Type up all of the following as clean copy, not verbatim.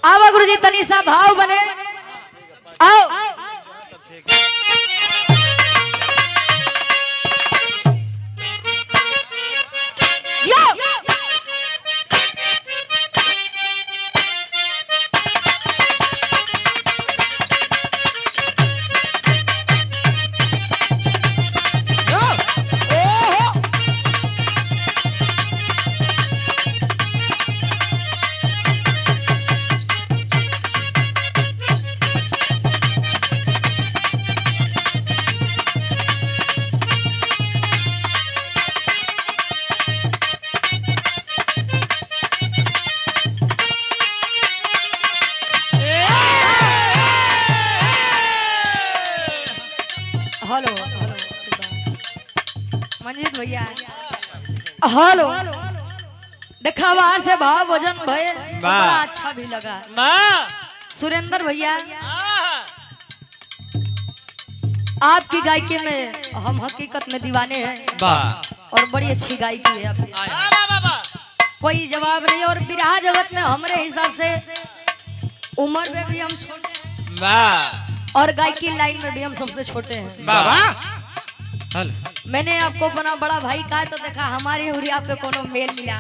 आवा गुरुजी तनी सा भाव बने आओ हेलो मंजीत भैया हेलो देखा बाहर से भाव वजन भय बड़ा अच्छा भी लगा सुरेंद्र भैया आपकी गायकी में हम हकीकत में दीवाने हैं और बड़ी अच्छी गायकी है आपकी कोई जवाब नहीं और बिरहा जगत में हमारे हिसाब से उम्र में भी हम छोटे और गायकी लाइन में भी हम सबसे छोटे हैं मैंने आपको बना बड़ा भाई कहा तो देखा हमारी और आपके कोनो मेल मिला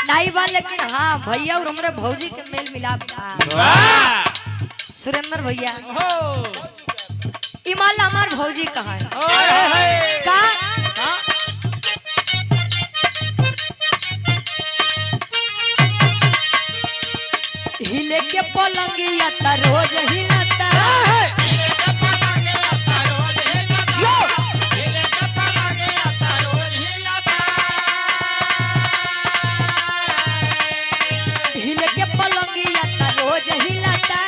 नहीं बात लेकिन हाँ भैया और हमारे भौजी के मेल मिलाप था सुरेंद्र भैया इमाल हमारे भौजी कहाँ है हिले के पलंगिया ता रोज हिलता हिले के पलंगिया ता रोज हिलता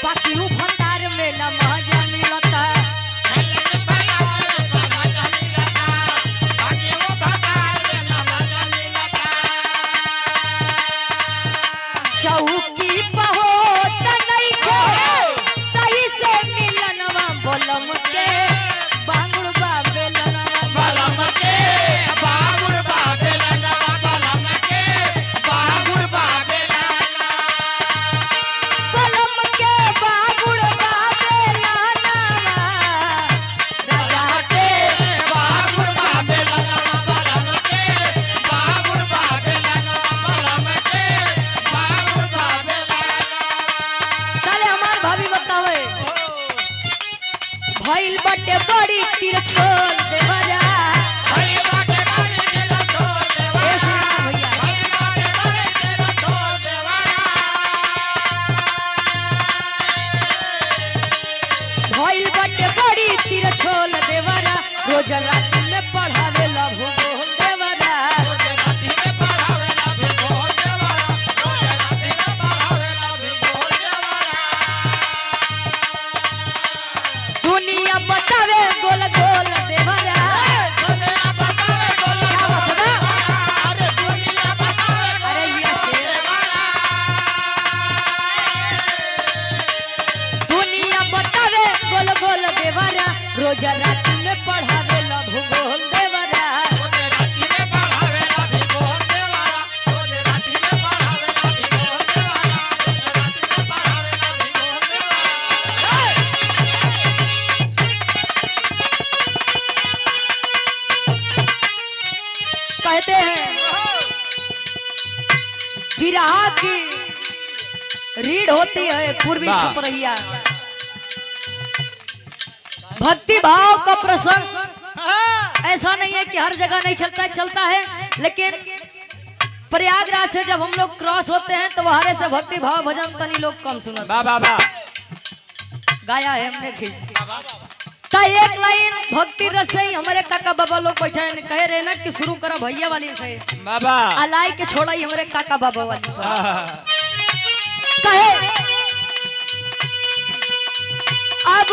बाकी उ भंडार में न मजा मिलता चौकी पहोत नहीं खे सही से मिलनवा बोलम के बांगुड़ बाबेलनवा बोलम के बांगुड़ बाबेलनवा बोलम के बांगुड़ बाबेलनवा बोलम के बांगुड़ बाबेलनवा राजा के बांगुड़ बाबेलनवा बोलम के बांगुड़ बाबेलनवा बोलम के भइल बटे बड़ी तिरछोल देवरा भइल बटे बड़ी तिरछोल देवरा भइल बटे बड़ी तिरछोल देवरा भइल बटे बड़ी तिरछोल देवरा रोज रात में पढ़ावे ला भूगोल देवरा रोज रात में पढ़ावे ला भूगोल देवरा रोज रात में पढ़ावे ला भूगोल देवरा दुनिया बतावे गोल गोल देवरा दुनिया बतावे गोल गोल अरे दुनिया बतावे अरे ये देवरा दुनिया बतावे गोल गोल देवरा रोज रात में पढ़ावे ला भूगोल देवरा रोज रात में पढ़ावे ला भूगोल देवरा रोज रात में पढ़ावे ला भूगोल देवरा रोज रात में पढ़ावे ला भूगोल देवरा कहते हैं बिरहा की रीढ़ होती है पूर्वी छपरैया भक्ति भाव का प्रसंग ऐसा नहीं है कि हर जगह नहीं चलता है चलता है लेकिन प्रयागराज से जब हम लोग क्रॉस होते हैं तो वहां से भक्ति भाव भजन तनी लोग कम सुनते गाया है हमने ता एक लाइन भक्ति रस से हमारे काका बाबा लोग बैठे हैं कहे रहे ना कि शुरू करो भैया वाली से बाबा अलाई के छोड़ा ही हमारे काका बाबा वाली कहे अब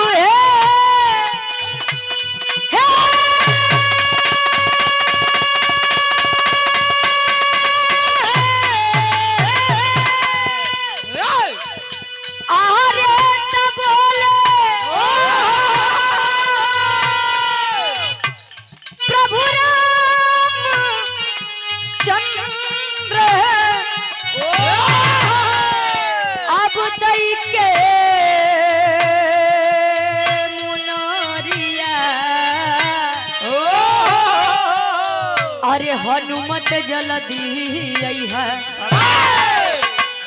चंद्र दई के मुनरिया अरे हनुमत जल्दी है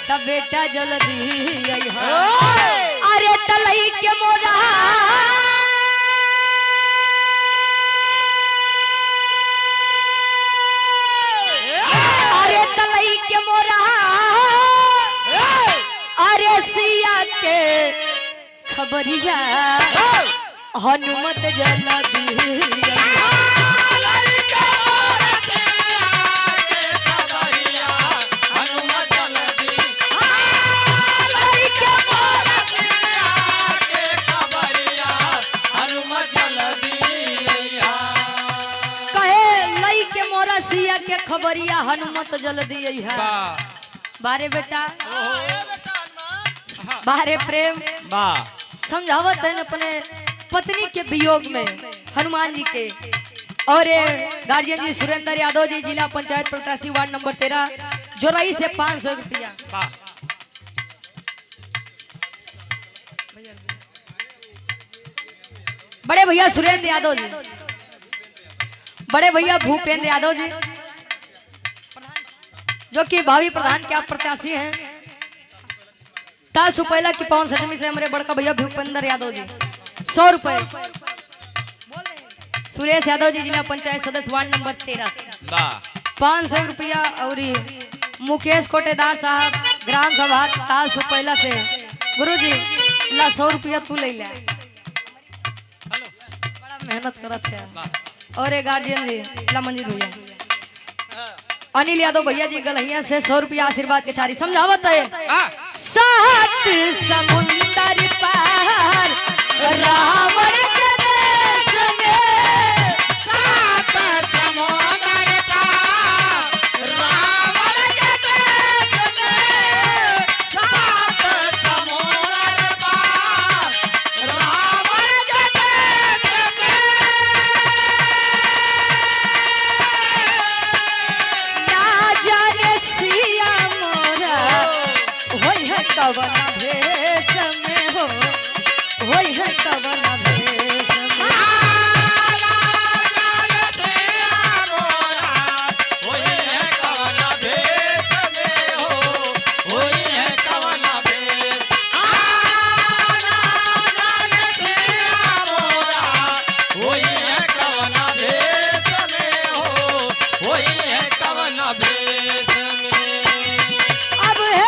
तब बेटा जल्दी है अरे तलई के मोरा अरे तलई के मोरा अरे सिया के खबरिया हनुमत जल्दी के खबरिया हनुमत जल्दी है बारे बेटा बारे प्रेम समझावत है अपने पत्नी के वियोग में हनुमान जी के और गार्जियन जी सुरेंद्र यादव जी जिला पंचायत प्रत्याशी वार्ड नंबर 13 जोरई से 500 रुपया बड़े भैया सुरेंद्र यादव जी बड़े भैया भूपेंद्र यादव जी जो कि भावी प्रधान के आप प्रत्याशी हैं ताल सुपैला की पवन सटमी से हमारे बड़का भैया भूपेंद्र यादव जी 100 रुपए सुरेश यादव जी जिला पंचायत सदस्य वार्ड नंबर 13 से 500 रुपया और मुकेश कोटेदार साहब ग्राम सभा ताल सुपैला से गुरुजी ला 100 रुपया तू ले ले बड़ा मेहनत करत है और एक गार्जियन जी ला मंजीत भैया अनिल यादव भैया जी गलहिया से 100 रुपया आशीर्वाद के चारी समझावत है 7 समुंदर पार रावण के देश में 7 समुंदर पार रावण के देश में 7 समुंदर पार रावण के देश में कवना भेष में हो होई है कवना भेष में होई है कवना भेष में हो होई है कवना भेष होई है कवना भेष में हो होई है कवना भेष में अब है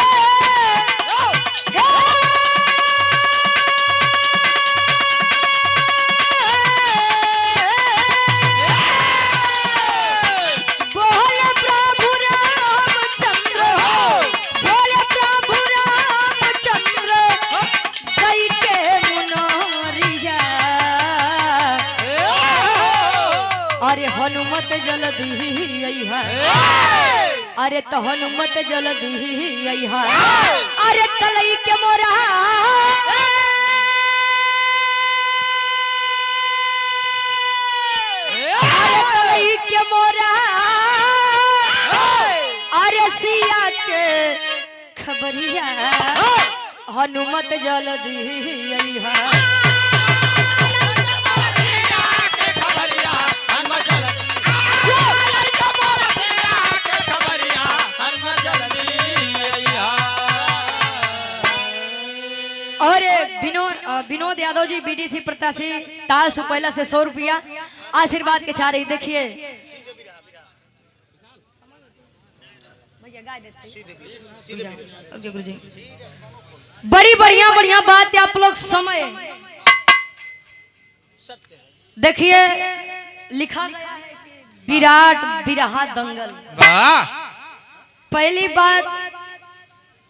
अरे हनुमत जल्दी है अरे तो हनुमत जल्दी है अरे तलई के मोरा अरे तलई के मोरा अरे सिया के खबरिया हनुमत जल्दी है और विनोद यादव जी बीडीसी प्रत्याशी ताल सुपैला से 100 रुपया आशीर्वाद के चाह रही देखिए गुरुजी बड़ी बढ़िया बात है आप लोग समय देखिए लिखा गया है विराट बिरहा दंगल पहली बात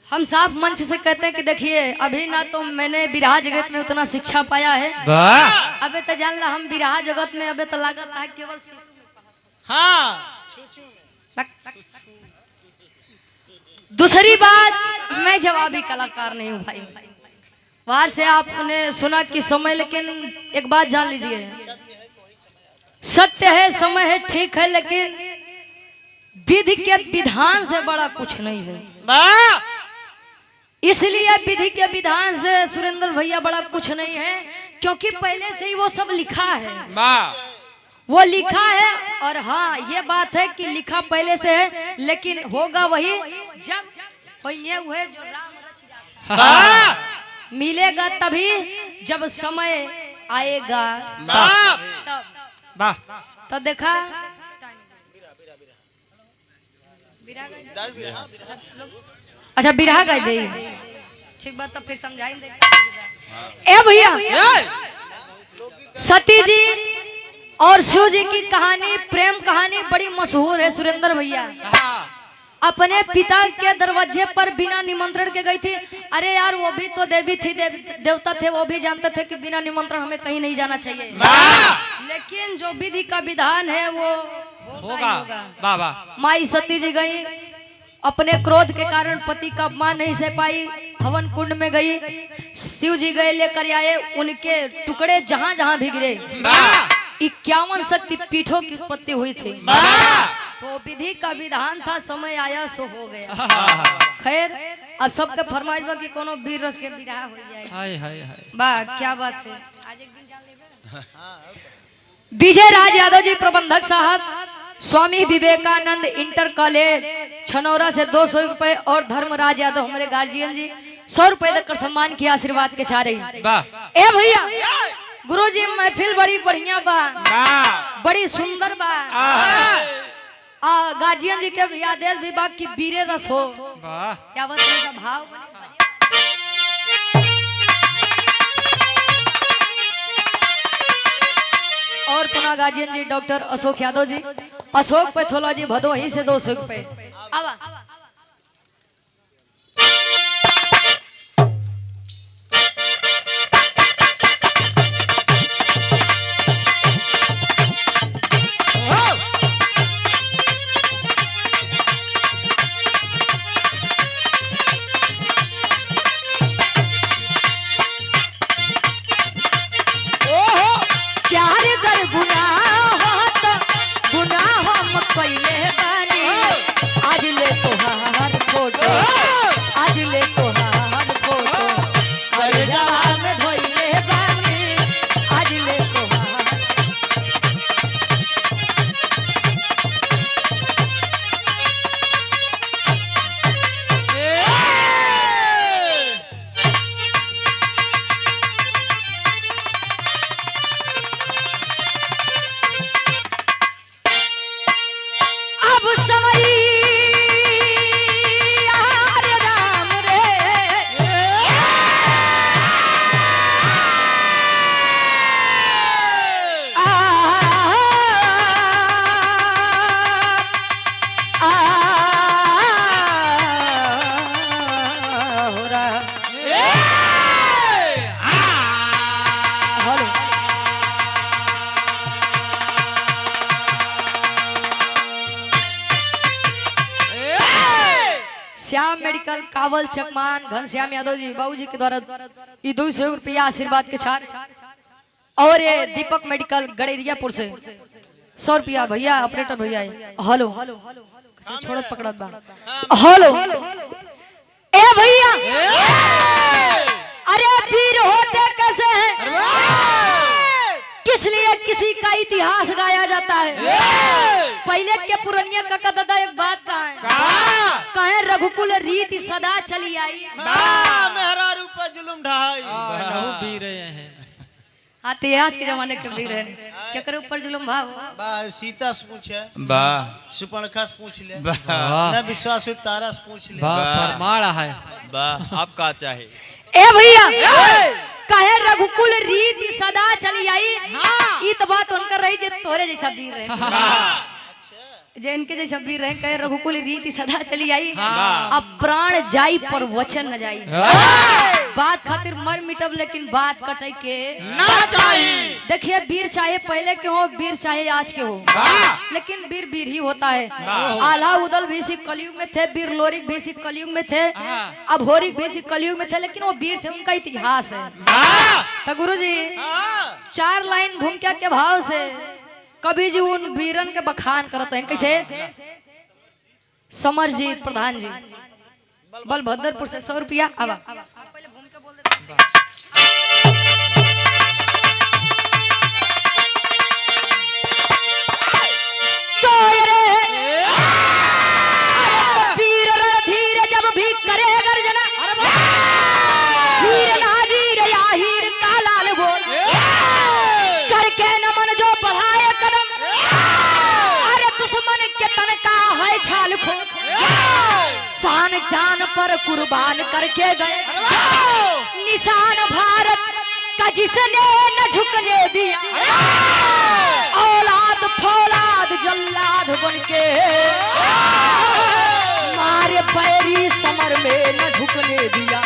हम साफ मंच से कहते हैं कि देखिए अभी ना तो मैंने बिरहा जगत में उतना शिक्षा पाया है अबे तो जान ला हम बिरहा जगत में अबे तो लागत है केवल हाँ दूसरी बात मैं जवाबी कलाकार नहीं हूँ भाई बाहर से आपने सुना कि समय लेकिन एक बात जान लीजिए सत्य है समय है ठीक है लेकिन विधि के विधान से बड़ा कुछ नहीं है इसलिए विधि के विधान से सुरेंद्र भैया बड़ा कुछ नहीं है, क्योंकि पहले से ही वो सब लिखा है, वो लिखा है। और हाँ ये बात है कि लिखा पहले से है, लेकिन होगा वही जब ये हुए जो राम रच जाएगा, मिलेगा तभी जब समय आएगा तब। तो देखा अच्छा बिरहा गए दे ठीक बात, तो फिर समझाएंगे। ए भैया सती जी और शिव जी की कहानी, प्रेम कहानी बड़ी मशहूर है। सुरेंद्र भैया अपने पिता के दरवाजे पर बिना निमंत्रण के गई थी। अरे यार वो भी तो देवी थी, देवता थे, वो भी जानते थे कि बिना निमंत्रण हमें कहीं नहीं जाना चाहिए, लेकिन जो विधि का विधान है वो होगा। माई सती जी गई, अपने क्रोध के कारण पति का अपमान नहीं सह पाई, हवन कुंड में गई। शिव जी गए लेकर आए, उनके टुकड़े जहां जहां भी गिरे 51 शक्ति पीठों की उत्पत्ति हुई थी। तो विधि का विधान था, समय आया सो हो गया। खैर अब सबके फरमाइश बा कि कोनो वीर रस के विवाह हो जाए। हाय हाय हाय वाह क्या बात है। आज एक दिन जान लेबे। विजय राज यादव जी प्रबंधक साहब, स्वामी विवेकानंद इंटर कॉलेज छनौरा से 200 रुपए, और धर्मराज यादव हमारे गार्जियन जी 100 रुपए देकर सम्मान किया, आशीर्वाद के चाह रही। ए भैया गुरुजी महफिल बड़ी बढ़िया बा, बड़ी सुंदर बा। गार्जियन जी के भी आदेश भी बा कि वीरे रस हो। क्या बात है भाव। और पुनः गार्जियन जी डॉक्टर अशोक यादव जी, अशोक पैथोलॉजी भदोही से 200 रुपए। आवा श्याम मेडिकल कावल चकमान घनश्याम यादव जी बाबूजी के द्वारा 200 रुपया आशीर्वाद के छाड़। और ये दीपक मेडिकल गड़ेरियापुर से 100 रुपया भैया ऑपरेटर भैया। हेलो छोड़त पकड़त बा। हेलो ए भैया अरे वीर होते कैसे हैं, किस लिए किसी का इतिहास गाया जाता है। पहले के पुरनिया का दादा एक बात कहे रघुकुल रीति सदा चली आई, मेहरा रूप जुलुम ढाई भी रहे हैं। हाँ तो आज के जमाने के भी रहे क्या करे ऊपर जुलुम भाव। सीता से पूछे, सुपर्णखा से पूछ ले, न विश्वास हो तारा से पूछ ले। परमाण है आप का चाहे। ए भैया कहे रघुकुल रीति सदा चली आई, इत बात उनका रही जे तोरे जैसा वीर रहे, जे इनके जैसा वीर रहे। कहे रघुकुल रीति सदा चली आई, अब प्राण जाई पर वचन न जाई। बात खातिर मर मिटब लेकिन बात कटे के ना चाहिए। देखिए वीर चाहे पहले के हो, वीर चाहे आज के हो, लेकिन वीर वीर ही होता है। आल्हा उदल भी इसी कलयुग में थे, वीर लोरिक भी इसी कलयुग में थे, अब होरिक भी इसी कलयुग में थे, लेकिन वो वीर थे, उनका इतिहास है। तो गुरुजी 4 लाइन भूमिका के भाव से कभी जी उन वीरन के बखान करते हैं। कैसे? समरजीत प्रधान जी बलभद्रपुर से 100 रुपया। अब पहले घूम के बोल देते। तो रे वीर रणधीर जब भी करे गर्जना, हीर नाजीर या हीर का लाल बोल, करके नमन जो बढ़ाए कदम, अरे दुश्मन के तन का है छाल खोल, शान जान पर कुर्बान करके गए, निशान भारत का जिसने न झुकने दिया, औलाद फौलाद जल्लाद बनके मारे पैरी समर में न झुकने दिया।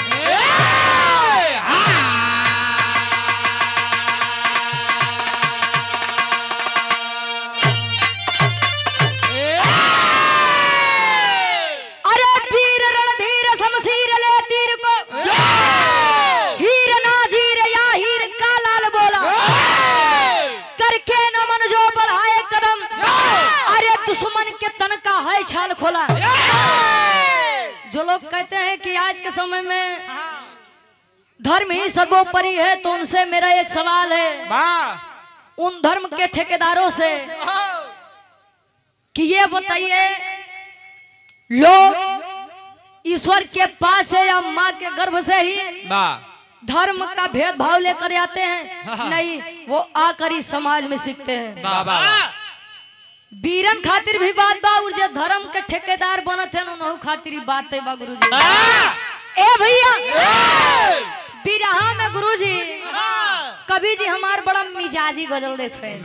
अरे वीर रणधीर शमशीर ले तीर को, हीर नाजीर या हीर का लाल बोला, करके नमन जो बढ़ाए कदम, अरे दुश्मन के तन का है छाल खोला। जो लोग कहते हैं कि आज के समय में धर्म ही सर्वोपरि है, तो उनसे मेरा एक सवाल है, उन धर्म के ठेकेदारों से, कि ये बताइए लोग ईश्वर के पास है या माँ के गर्भ से ही धर्म का भेदभाव लेकर आते हैं? नहीं, वो आकर ही समाज में सीखते हैं। बीरन खातिर भी बात बा, और जो धर्म के ठेकेदार बनत है उन्होंने खातिर ही बात है बा गुरुजी। ए भैया बिरहा में गुरुजी कभी जी हमार बड़ा मिजाजी गजल देते हैं।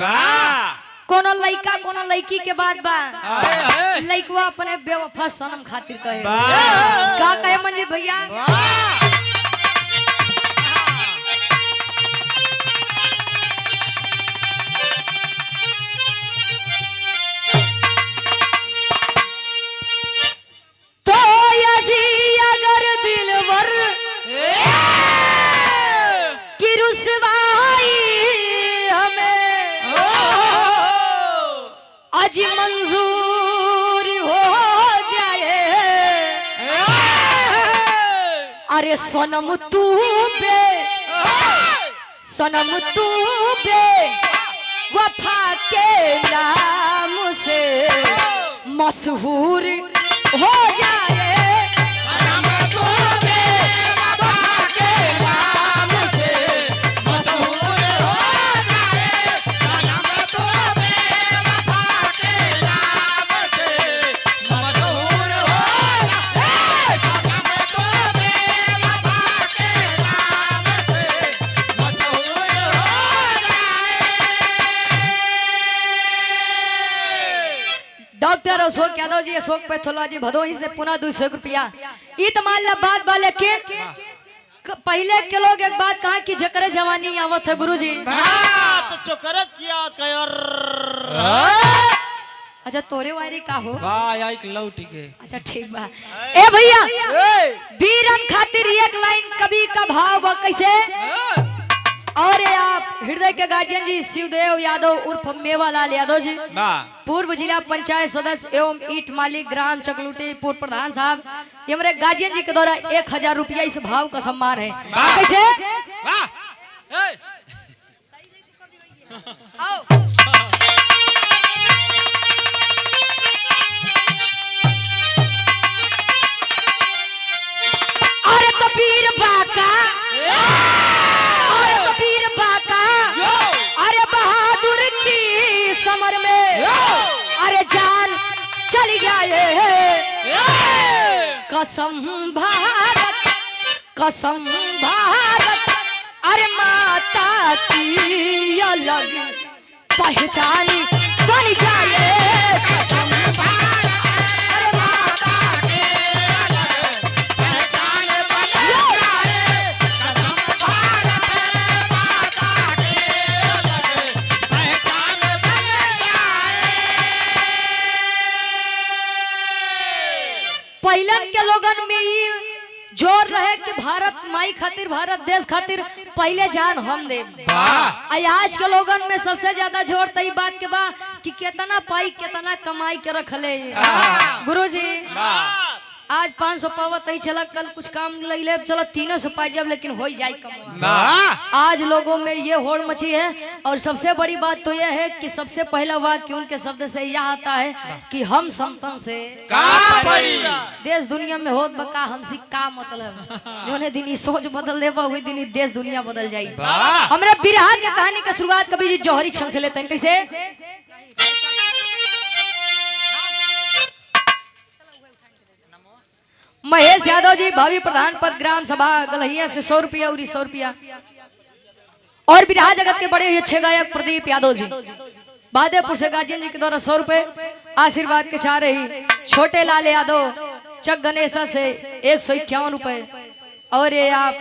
कोनो लइका कोनो लड़की के बात बा, लइकवा अपने बेवफा सनम खातिर कहे, का कहे मंजीत भैया? तो यजी अगर दिलवर की रुसवाई हमें आज मंजूर हो जाए, अरे सनम तू बे वफा के नाम से मशहूर हो जाए, सनम तू बे वफा के नाम से मशहूर हो जाए, सनम तू बे वफा के नाम से मशहूर हो जाए, सनम तू बे वफा के नाम से मशहूर हो जाए। डॉक्टर अशोक यादव जी, अशोक पैथोलॉजी भदोही से पुनः 200 रुपया। इत मान ला बात बा, लेकिन पहले के लोग एक बात कहा कि जकरे जवानी आवत है गुरुजी, तो चोकरत किया कर। अच्छा तोरे वारी का हो? लौटी के। अच्छा ठीक बा। ए भैया वीरन खातिर एक लाइन कवि का भाव बा कैसे? और आप हृदय के गार्जियन जी शिवदेव यादव उर्फ मेवालाल यादव जी, पूर्व जिला पंचायत सदस्य एवं ईट मालिक ग्राम चकलूटी पूर्व प्रधान साहब, ये हमारे गार्जियन जी के द्वारा 1000 रुपया इस भाव का सम्मान है। कैसे? आओ। अरे कबीर बाका, अरे कबीर बाका, अरे बहादुर की समर में अरे जान चली जाए, कसम भारत, कसम भारत, अरे माता की अलग पहचानी चली जाए, कसम भारत, अरे माता की अलग पहचान बन जाए, कसम भारत, माता की अलग पहचान बन जाए। पहलन के लोगन में ये जोर रहे कि भारत माई खातिर, भारत देश खातिर पहले जान हम दे। आज के लोगन में सबसे ज्यादा जोर तई बात के बा कि कितना पाई कितना कमाई के रखले गुरुजी। आज 500 पावत ही चला, कल कुछ काम लग ले चलो 300 पाई जब, लेकिन हो ही जाए कम। आज लोगों में ये होड़ मची है। और सबसे बड़ी बात तो यह है कि सबसे पहला वाक्य उनके शब्द से यह आता है कि हम संतन से देश दुनिया में होत बका हमसे का मतलब। जोने दिन सोच बदल दे वही दिन देश दुनिया बदल जाई। हमरा बिरहा के कहानी का शुरुआत कभी जी जौहरी छन से लेते हैं। कैसे? महेश यादव जी भावी प्रधान पद ग्राम सभा गलहिया से 100 रुपया और 100 रुपया। और बिरहा जगत के बड़े अच्छे गायक प्रदीप यादव जी बादेपुर से गार्जियन जी के द्वारा 100 रुपए आशीर्वाद के चाह रही। छोटे लाल यादव चक गणेशा से 151 रुपए। और ये आप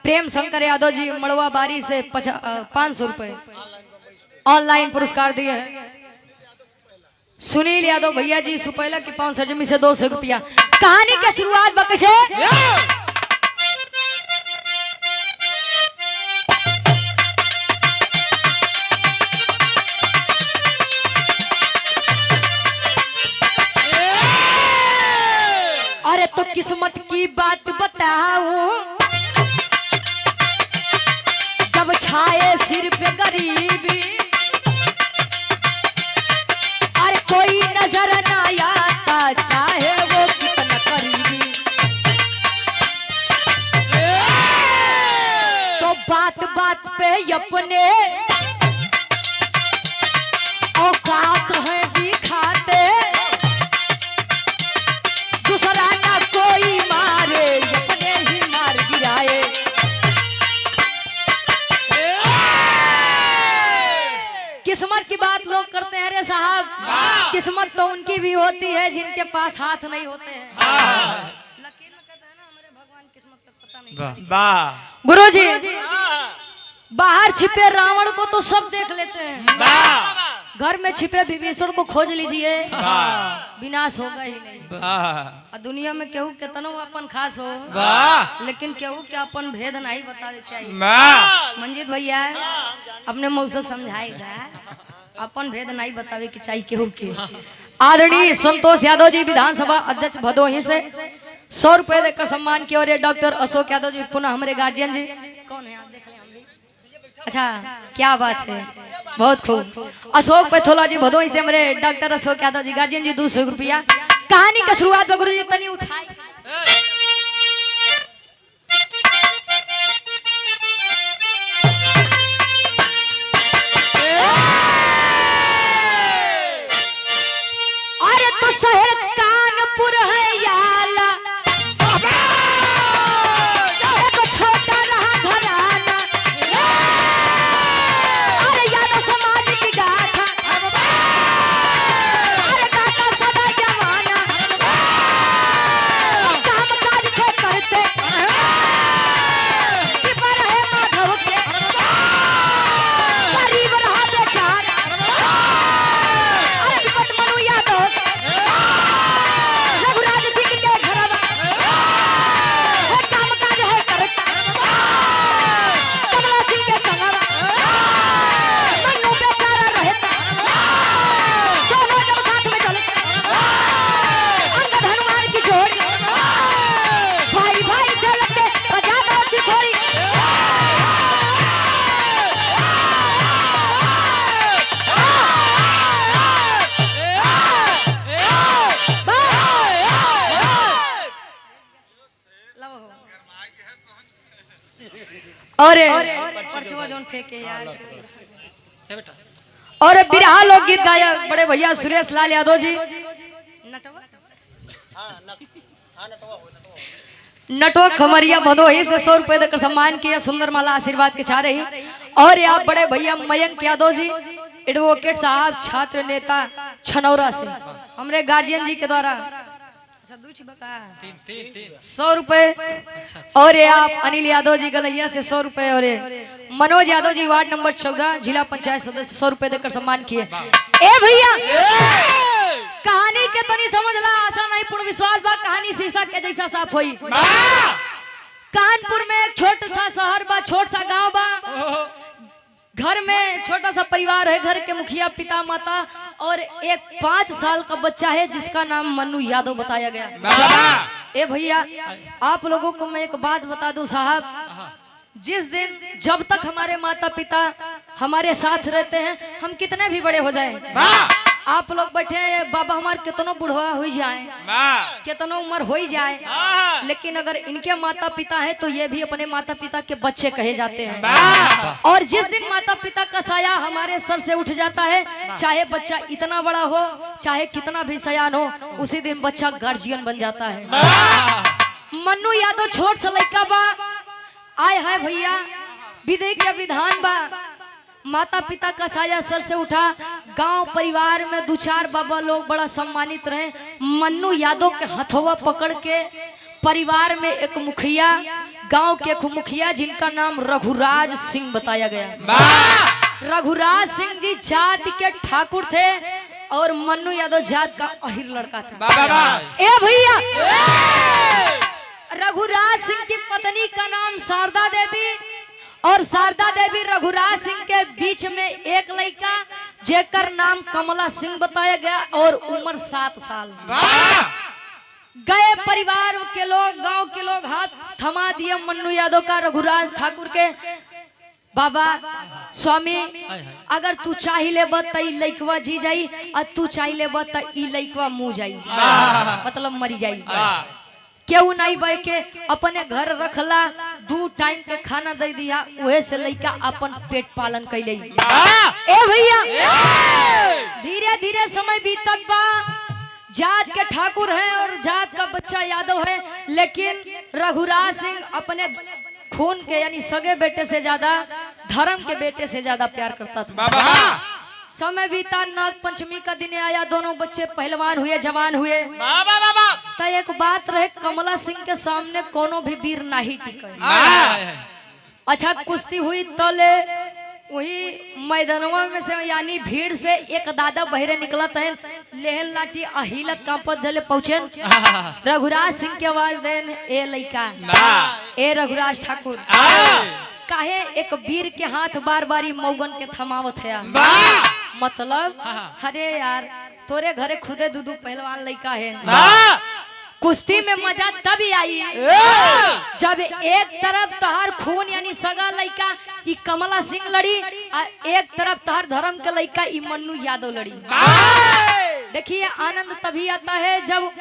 प्रेम शंकर यादव जी मड़वा बारी से 500 रुपए ऑनलाइन पुरस्कार दिए हैं। सुनील यादव भैया जी सुपैला की 500 जमी से 200 रुपया। कहानी की शुरुआत बकसे अरे तो किस्मत की बात बताऊं, जब छाए सिर पे गरीबी कोई नजर ना आता चाहे वो कितना करीबी। तो बात बात पे अपने औकात है दिखाते, दूसरा ना कोई मारे अपने ही मार गिराए। किस्मत की बात लोग करते हैं रे साहब, किस्मत तो उनकी भी होती है जिनके पास हाथ नहीं होते हैं। लकीर में कहते हैं ना हमारे भगवान किस्मत का पता नहीं। गुरुजी बाहर छिपे रावण को तो सब देख लेते हैं, घर में छिपे विभीषण को खोज लीजिए विनाश होगा ही नहीं। दुनिया में केहू केतनो अपन खास हो, लेकिन केहू के अपन भेद नहीं बतावे चाहिए। मंजीत भैया अपने मौसक समझाई था, अपन भेद नहीं बतावे की चाहिए केहू के। आदरणीय संतोष यादव जी विधानसभा अध्यक्ष भदोही से 100 रुपए देकर सम्मान किया। और ये डॉक्टर अशोक यादव जी पुनः हमारे गार्जियन जी कौन है आप देख लें हम भी। अच्छा क्या बात है, बहुत खूब। अशोक पैथोला जी भदोही से हमारे डॉक्टर अशोक यादव जी गार्जियन जी 200 रुपया। कहानी की शुरुआत में गुरु जी तनी उठाई। अरे तो शहर कानपुर है याला, तो छोटा रहा घराना। अरे यादव समाज की गाथा, अरे काका सदा जमाना। काम काज थे करते कि पर है माधव के, गरीब रहा बेचारा। अरे विपत मनु यादव रघुराज सिंह के घरवा, काम काज है करता कमला सिंह के संगवा। मनु बेचारा रहता, दोनों जब साथ में चलते अंगद हनुमान की जोड़ी, भाई भाई से लगते बजा दो सिखोरी। अरे परसों जोन फेंके यार। और बिरहा लोकगीत गायक बड़े भैया सुरेश लाल यादव जी नटो खमरिया भदोही से 100 रुपए देकर सम्मान किया। सुंदर माला आशीर्वाद के चाह रही। और आप बड़े भैया मयंक यादव जी एडवोकेट साहब छात्र नेता छनौरा से हमारे गार्जियन जी के द्वारा 100 रुपए। और ये आप अनिल यादव जी गलैया से 100 रुपए। और मनोज यादव जी वार्ड नंबर 14 जिला पंचायत सदस्य 100 रुपए देकर सम्मान किए। ए भैया कहानी के तनी समझ ला, आशा नहीं पूर्ण विश्वास बा कहानी शीशा के जैसा साफ हुई। कानपुर में एक छोटा सा शहर बा, छोट सा गांव बा। घर में छोटा सा परिवार है, घर के मुखिया पिता माता और एक 5 साल का बच्चा है जिसका नाम मन्नू यादव बताया गया। ए भैया आप लोगों को मैं एक बात बता दूं साहब, जिस दिन जब तक हमारे माता पिता हमारे साथ रहते हैं, हम कितने भी बड़े हो जाएं, आप लोग बैठे हैं बाबा हमारे कितनों बुढ़वा हो जाए, कितनों उम्र हो जाए, लेकिन अगर इनके माता पिता हैं तो ये भी अपने माता पिता के बच्चे कहे जाते हैं। और जिस दिन माता पिता का साया हमारे सर से उठ जाता है, चाहे बच्चा इतना बड़ा हो चाहे कितना भी सयान हो, उसी दिन बच्चा गार्जियन बन जाता है। मन्नू यादव छोट सा लड़का बा, आय हाय भैया विधि के विधान बा, माता पिता का साया सर से उठा, गांव परिवार में दो चार बाबा लोग बड़ा सम्मानित रहे। मन्नू यादव के हथवा पकड़ के परिवार में एक मुखिया, गांव के एक मुखिया जिनका नाम रघुराज सिंह बताया गया। रघुराज सिंह जी जात के ठाकुर थे और मन्नू यादव जात का अहिर लड़का था। ए भैया रघुराज सिंह की पत्नी का नाम शारदा देवी, और शारदा देवी रघुराज सिंह के बीच में एक लड़का जेकर नाम कमला सिंह बताया गया और उम्र 7 साल। गए परिवार के लोग, गांव के लोग हाथ थमा दिए मन्नू यादव का रघुराज ठाकुर के, बाबा स्वामी अगर तू चाही ले बत ई लइकवा जी जाई, और तू चाही ले बत ई लइकवा मुँह जाई, मतलब मरी जाई। केहू नहीं बह के अपने घर रखला, 2 टाइम के खाना दे दिया, वहे से लइका अपन पेट पालन कैले। ए भैया धीरे धीरे समय बीतत बा, जात के ठाकुर है और जात का बच्चा यादव है, लेकिन रघुराज सिंह अपने खून के यानी सगे बेटे से ज्यादा धर्म के बेटे से ज्यादा प्यार करता था। समय बीता, नाग पंचमी का दिन आया, दोनों बच्चे पहलवान हुए, जवान हुए। तो एक बात रहे, कमला सिंह के सामने कोनो भी वीर नहीं टिके। अच्छा कुश्ती हुई तले वही मैदानवा में से यानी भीड़ से एक दादा बहरे निकलत है, लेहन लाठी अहिलत कांपत जले पहुंचे। रघुराज सिंह की आवाज देन, ए लइका, ए रघुराज ठाकुर, काहे एक वीर के हाथ बार बारी मौगन के थमावत है? मतलब अरे यार तोरे घरे खुदे दूधू पहलवान लड़का है, कुश्ती में मजा तभी आई जब एक तरफ तहार खून यानी सगा लड़का ई कमला सिंह लड़ी, और एक तरफ तहार धर्म के लड़का ई मन्नू यादव लड़ी। देखिए आनंद तभी आता है जब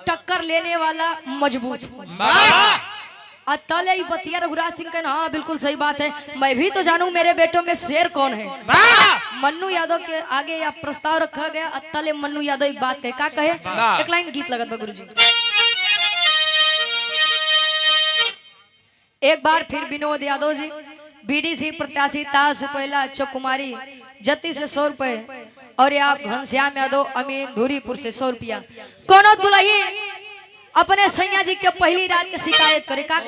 टक्कर लेने वाला मजबूत हो। तले बतिया रघुराज सिंह कहना, हाँ बिल्कुल सही बात है, मैं भी तो जानूं मेरे बेटों में शेर कौन है। मन्नू यादव के आगे या प्रस्ताव रखा गया, तले मन्नू यादव एक बात कहे, का कहे, एक लाइन गीत लगत बा गुरुजी। एक बार फिर विनोद यादव जी, बीडीसी प्रत्याशी ताज सुपैला चौक कुमारी जत्ती से 100 रुपए, और ये आप घनश्याम यादव अमीन धूरीपुर से 100 रुपया। कोनो दुल्ही अपने सैया जी के पहली रात की शिकायत करे, का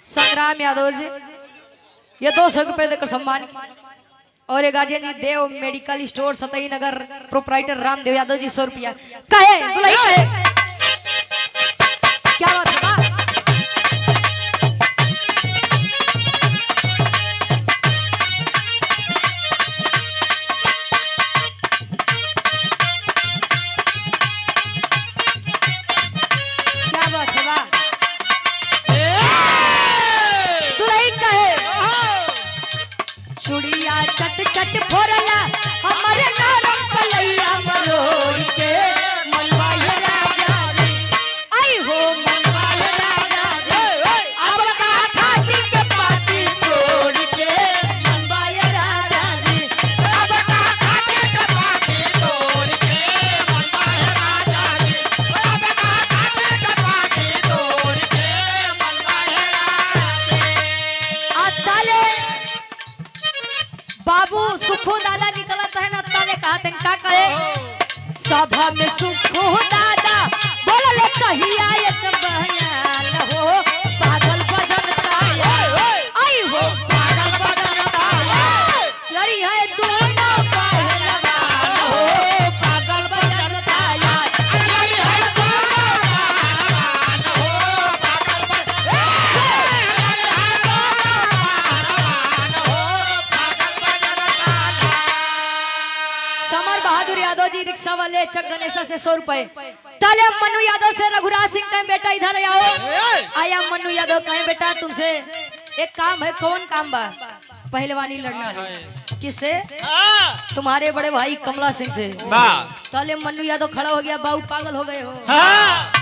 संग्राम यादव जी ये 200 रुपए देकर सम्मान। और ये गार्जियन जी देव मेडिकल स्टोर सतई नगर प्रोपराइटर रामदेव यादव जी 100 रुपया। कहे दुल्ही कहे क्या बात है? चट चट फोरला हमारे नरम कलैया मरोड़ के मनवाए राजा जी, आई हो मनवाए राजा जी, अब का खाटी के पाती तोड़ के मनवाए राजा जी, अब का खाटी के पाती तोड़ के मनवाए राजा जी, अब का खाटी के पाती तोड़ के मनवाए राजा जी। अतले बाबू सुखो दादा निकलत है ना, ताले कहते का कहे, सभा में सुखो दादा बोले कहिया एक बयान हो, पागल बजन ताया, आई हो पागल बजन ताया, लड़ी है दोनों पहलवान हो, पागल बजन ताया, लड़ी है दोनों पहलवान हो, पागल बजन समर बहादुर यादव जी रिक्शा वाले चक गणेशा से 100 रुपए। ताले मन्नू यादव से रघुराज सिंह कहें बेटा इधर आओ। आया मन्नू यादव कहें बेटा तुमसे एक काम है। कौन काम बा? पहलवानी लड़ना है। किससे? तुम्हारे बड़े भाई कमला सिंह से। ताले मन्नू यादव खड़ा हो गया। बाबू पागल हो गए हो,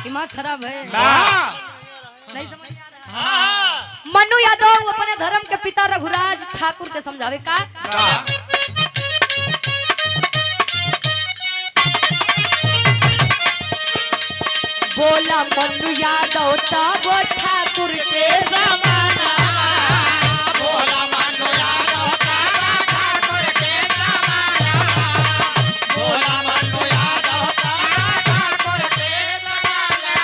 दिमाग खराब है, नहीं समझ आ रहा। मन्नू यादव अपने धर्म के पिता रघुराज ठाकुर के समझावे का। बोला मन्नू यादव तब ठाकुर के जमाना। बोला मन्नू यादव तब ठाकुर के जमाना। बोला मन्नू यादव तब ठाकुर के जमाना।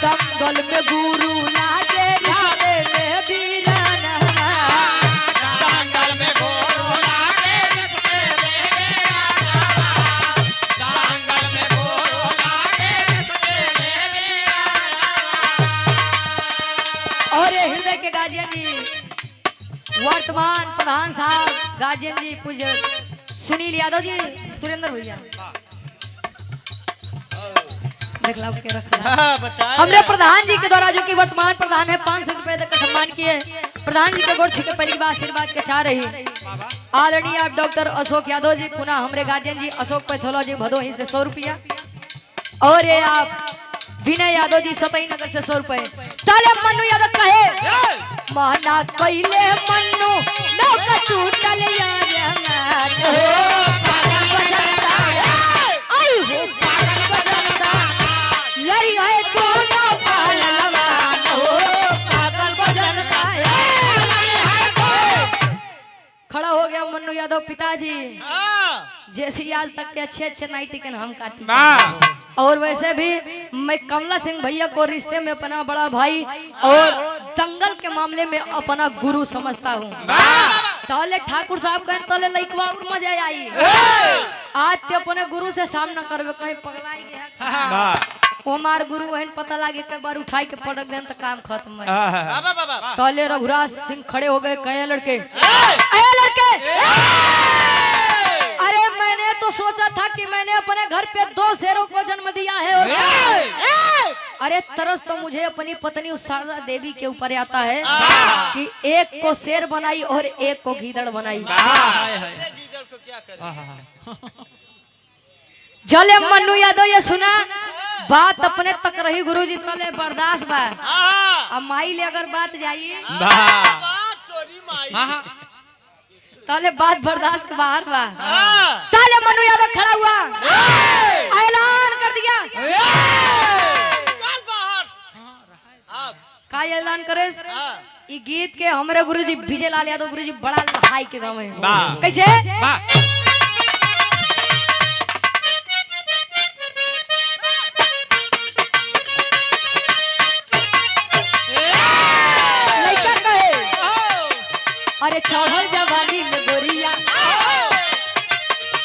दंगल में गुरु लागे रिश्ते में वीराना। दंगल में गुरु लागे रिश्ते में वीराना। दंगल में गुरु लागे रिश्ते में वीराना। और हृदय के गार्जियन जी, वर्तमान प्रधान साहब गार्जियन जी पूज्य सुनील यादव जी, सुरेंद्र भैया हमने प्रधान जी के द्वारा जो कि वर्तमान प्रधान है 500 रुपए तक का सम्मान किए। प्रधान जी के गोड़ छू के पहली बार आशीर्वाद के चाह रही आदरणीय आप डॉक्टर अशोक यादव जी, पुनः हमारे गार्जियन जी अशोक पैथोलॉजी भदोही से 100 रुपया। और ये आप विनय यादव जी सतई नगर से 100 रुपए। ताले मन्नू यादव कहे माना कैले मन्नू नौका टूटल यार लड़ी है दोनों पहलवान हो पागल बजनता है। खड़ा हो गया मन्नू यादव पिताजी। जैसे आज तक के अच्छे नाइटी के हम काटी, और वैसे भी मैं कमला सिंह भैया को रिश्ते में अपना बड़ा भाई और दंगल के मामले में अपना गुरु समझता हूँ। ताले ठाकुर साहब कहें ताले लइकवा और मजा आई। आज ते अपने गुरु से सामना करवे कहीं पगलाई गया। वो हमार गुरु वहन पता लागे कई बार उठाई के पटक देन तो काम खत्म है। ताले रघुराज सिंह खड़े हो गए। कहे लड़के अरे मैंने तो सोचा था कि मैंने अपने घर पे 2 शेरों को जन्म दिया है और अरे तरस तो मुझे अपनी पत्नी उस शारदा देवी के ऊपर आता है कि एक को शेर बनाई और एक को गीदड़ बनाई। जले मन्नू यादव ये सुना बात अपने तक रही गुरुजी तले बर्दाश्त बा। अब माई ले अगर बात जाई ताले बात बर्दाश्त के बाहर बा। ताले मन्नू यादव खड़ा हुआ, ऐलान कर दिया। का ऐलान करे? ई गीत के हमारे गुरुजी विजय लाल यादव गुरुजी बड़ा लहाई के गाँव में कैसे अरे चढ़ल जवानी में गोरिया,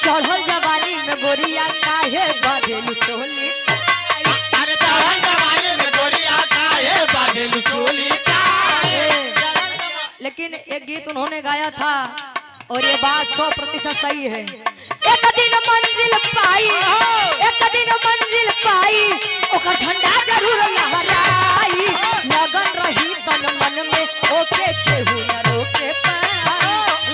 चढ़ल जवानी में गोरिया काहे बांधेलु चोली। अरे चढ़ल जवानी में गोरिया काहे बांधेलु चोली। लेकिन एक गीत उन्होंने गाया था और ये बात 100% सही है। एक दिन मंजिल पाई, एक दिन मंजिल पाई, ओकर झंडा जरूर लहराई। लगन रही तन मन में ओके केहू न रोके पाए।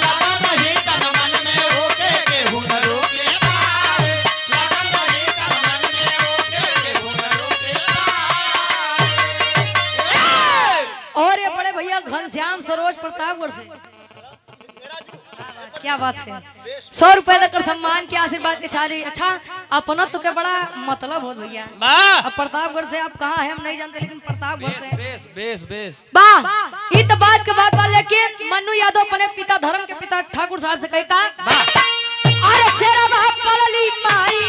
लगन रही तन मन में ओके केहू न रोके पाए। लगन रही तन मन में ओके केहू न रोके पाए। और ये बड़े भैया घनश्याम सरोज प्रतापगढ़ से क्या बात है 100 रुपए देकर सम्मान के आशीर्वाद के छारी। अच्छा अपना तो क्या बड़ा मतलब हो भैया। अब प्रतापगढ़ से आप कहाँ हैं हम नहीं जानते, लेकिन प्रतापगढ़ से वाह ये तो बात के बाद वाले लेकिन मन्नू यादव अपने पिता धर्म के पिता ठाकुर साहब से कहता अरे शेरा बाप पलली माई,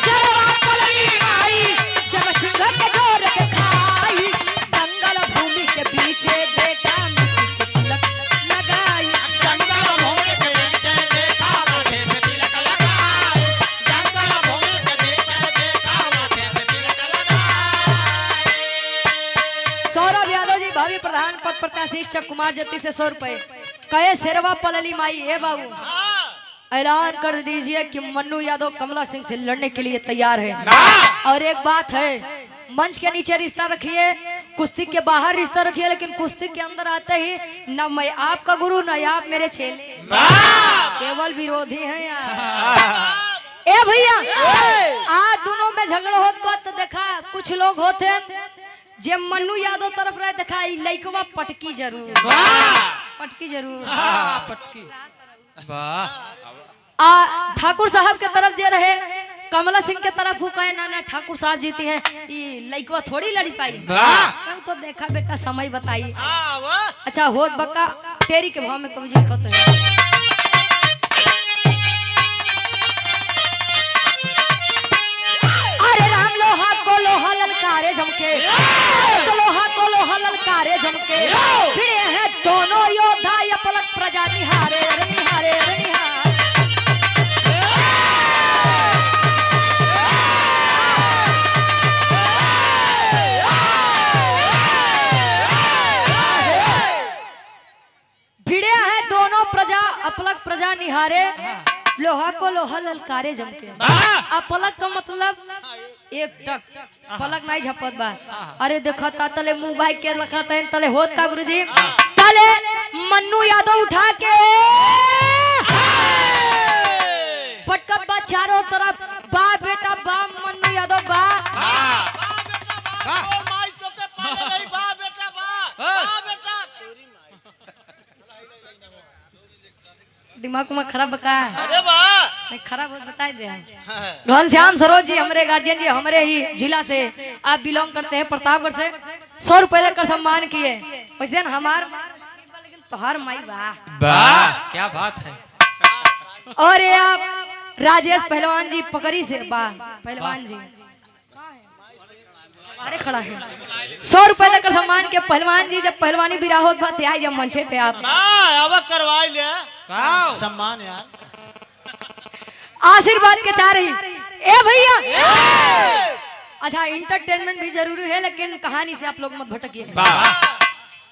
शेरा बाप पलली माई, जब सिंह के जोर के खाई। दंगल भूमि के पीछे बेटा लगाई। दंगल भूमि के पीछे देखा माथे पे तिलक लगाई। दंगल भूमि के पीछे देखा माथे पे तिलक लगाई। सौरभ यादव जी भावी प्रधान पद प्रत्याशी चक कुमार जत्ती से 100 रुपए। कहे शेरवा पलली माई। हे बाबू ऐलान कर दीजिए कि मन्नू यादव कमला सिंह से लड़ने के लिए तैयार है। और एक बात है, मंच के नीचे रिश्ता रखिए, कुश्ती के बाहर रिश्ता रखिए, लेकिन कुश्ती के अंदर आते ही न मैं आपका गुरु न आप मेरे चेले, केवल विरोधी हैं यार। ए भैया आज दोनों में झगड़ा होता तो देखा कुछ लोग होते हैं जे मन्नू यादव तरफ रहे, देखा लइकवा पटकी जरूर, पटकी जरूर, पटकी वाह। ठाकुर साहब के तरफ जे रहे, कमला सिंह के तरफ कहे ना ना ठाकुर साहब जीती हैं, ये लइकवा थोड़ी लड़ी पाई। तो देखा बेटा समय बताइए। अच्छा होत बक्का तेरी के भाव में कभी जी लिखते हैं। अरे राम लोहा को लोहा ललकारे झमके, लोहा को लोहा ललकारे झमके, भिड़े हैं दोनों योद्धा ये पलक प्रजा निहारे निहारे निहारे। अपलक प्रजा निहारे, लोहा को लोहा ललकारे जमके। अपलक का मतलब एक टक, पलक नहीं झपत बा। अरे देखो तले मुंह भाई के लखत है तले होत का गुरुजी, तले मन्नू यादव उठा के पटकत बा चारों तरफ, बा बेटा बा मन्नू यादव बा, दिमाग में खराब बका। अरे वाह नहीं खराब बताए दे। घनश्याम सरोज जी हमारे गार्जियन जी, हमारे ही जिला से आप बिलोंग करते हैं, प्रतापगढ़ से 100 रुपए लेकर सम्मान किए। वैसे हमार लेकिन तोहार माई वाह क्या बात है। और ये आप राजेश पहलवान जी पकड़ी से बा, पहलवान जी अरे खड़ा है 100 रुपए लेकर सम्मान के पहलवान जी। जब पहलवानी बिराहोत बात आई जब मंचे पे आप करवाई ले सम्मान यार, आशीर्वाद के चाह रही। ए भैया अच्छा इंटरटेनमेंट भी जरूरी है, लेकिन कहानी से आप लोग मत भटकिए।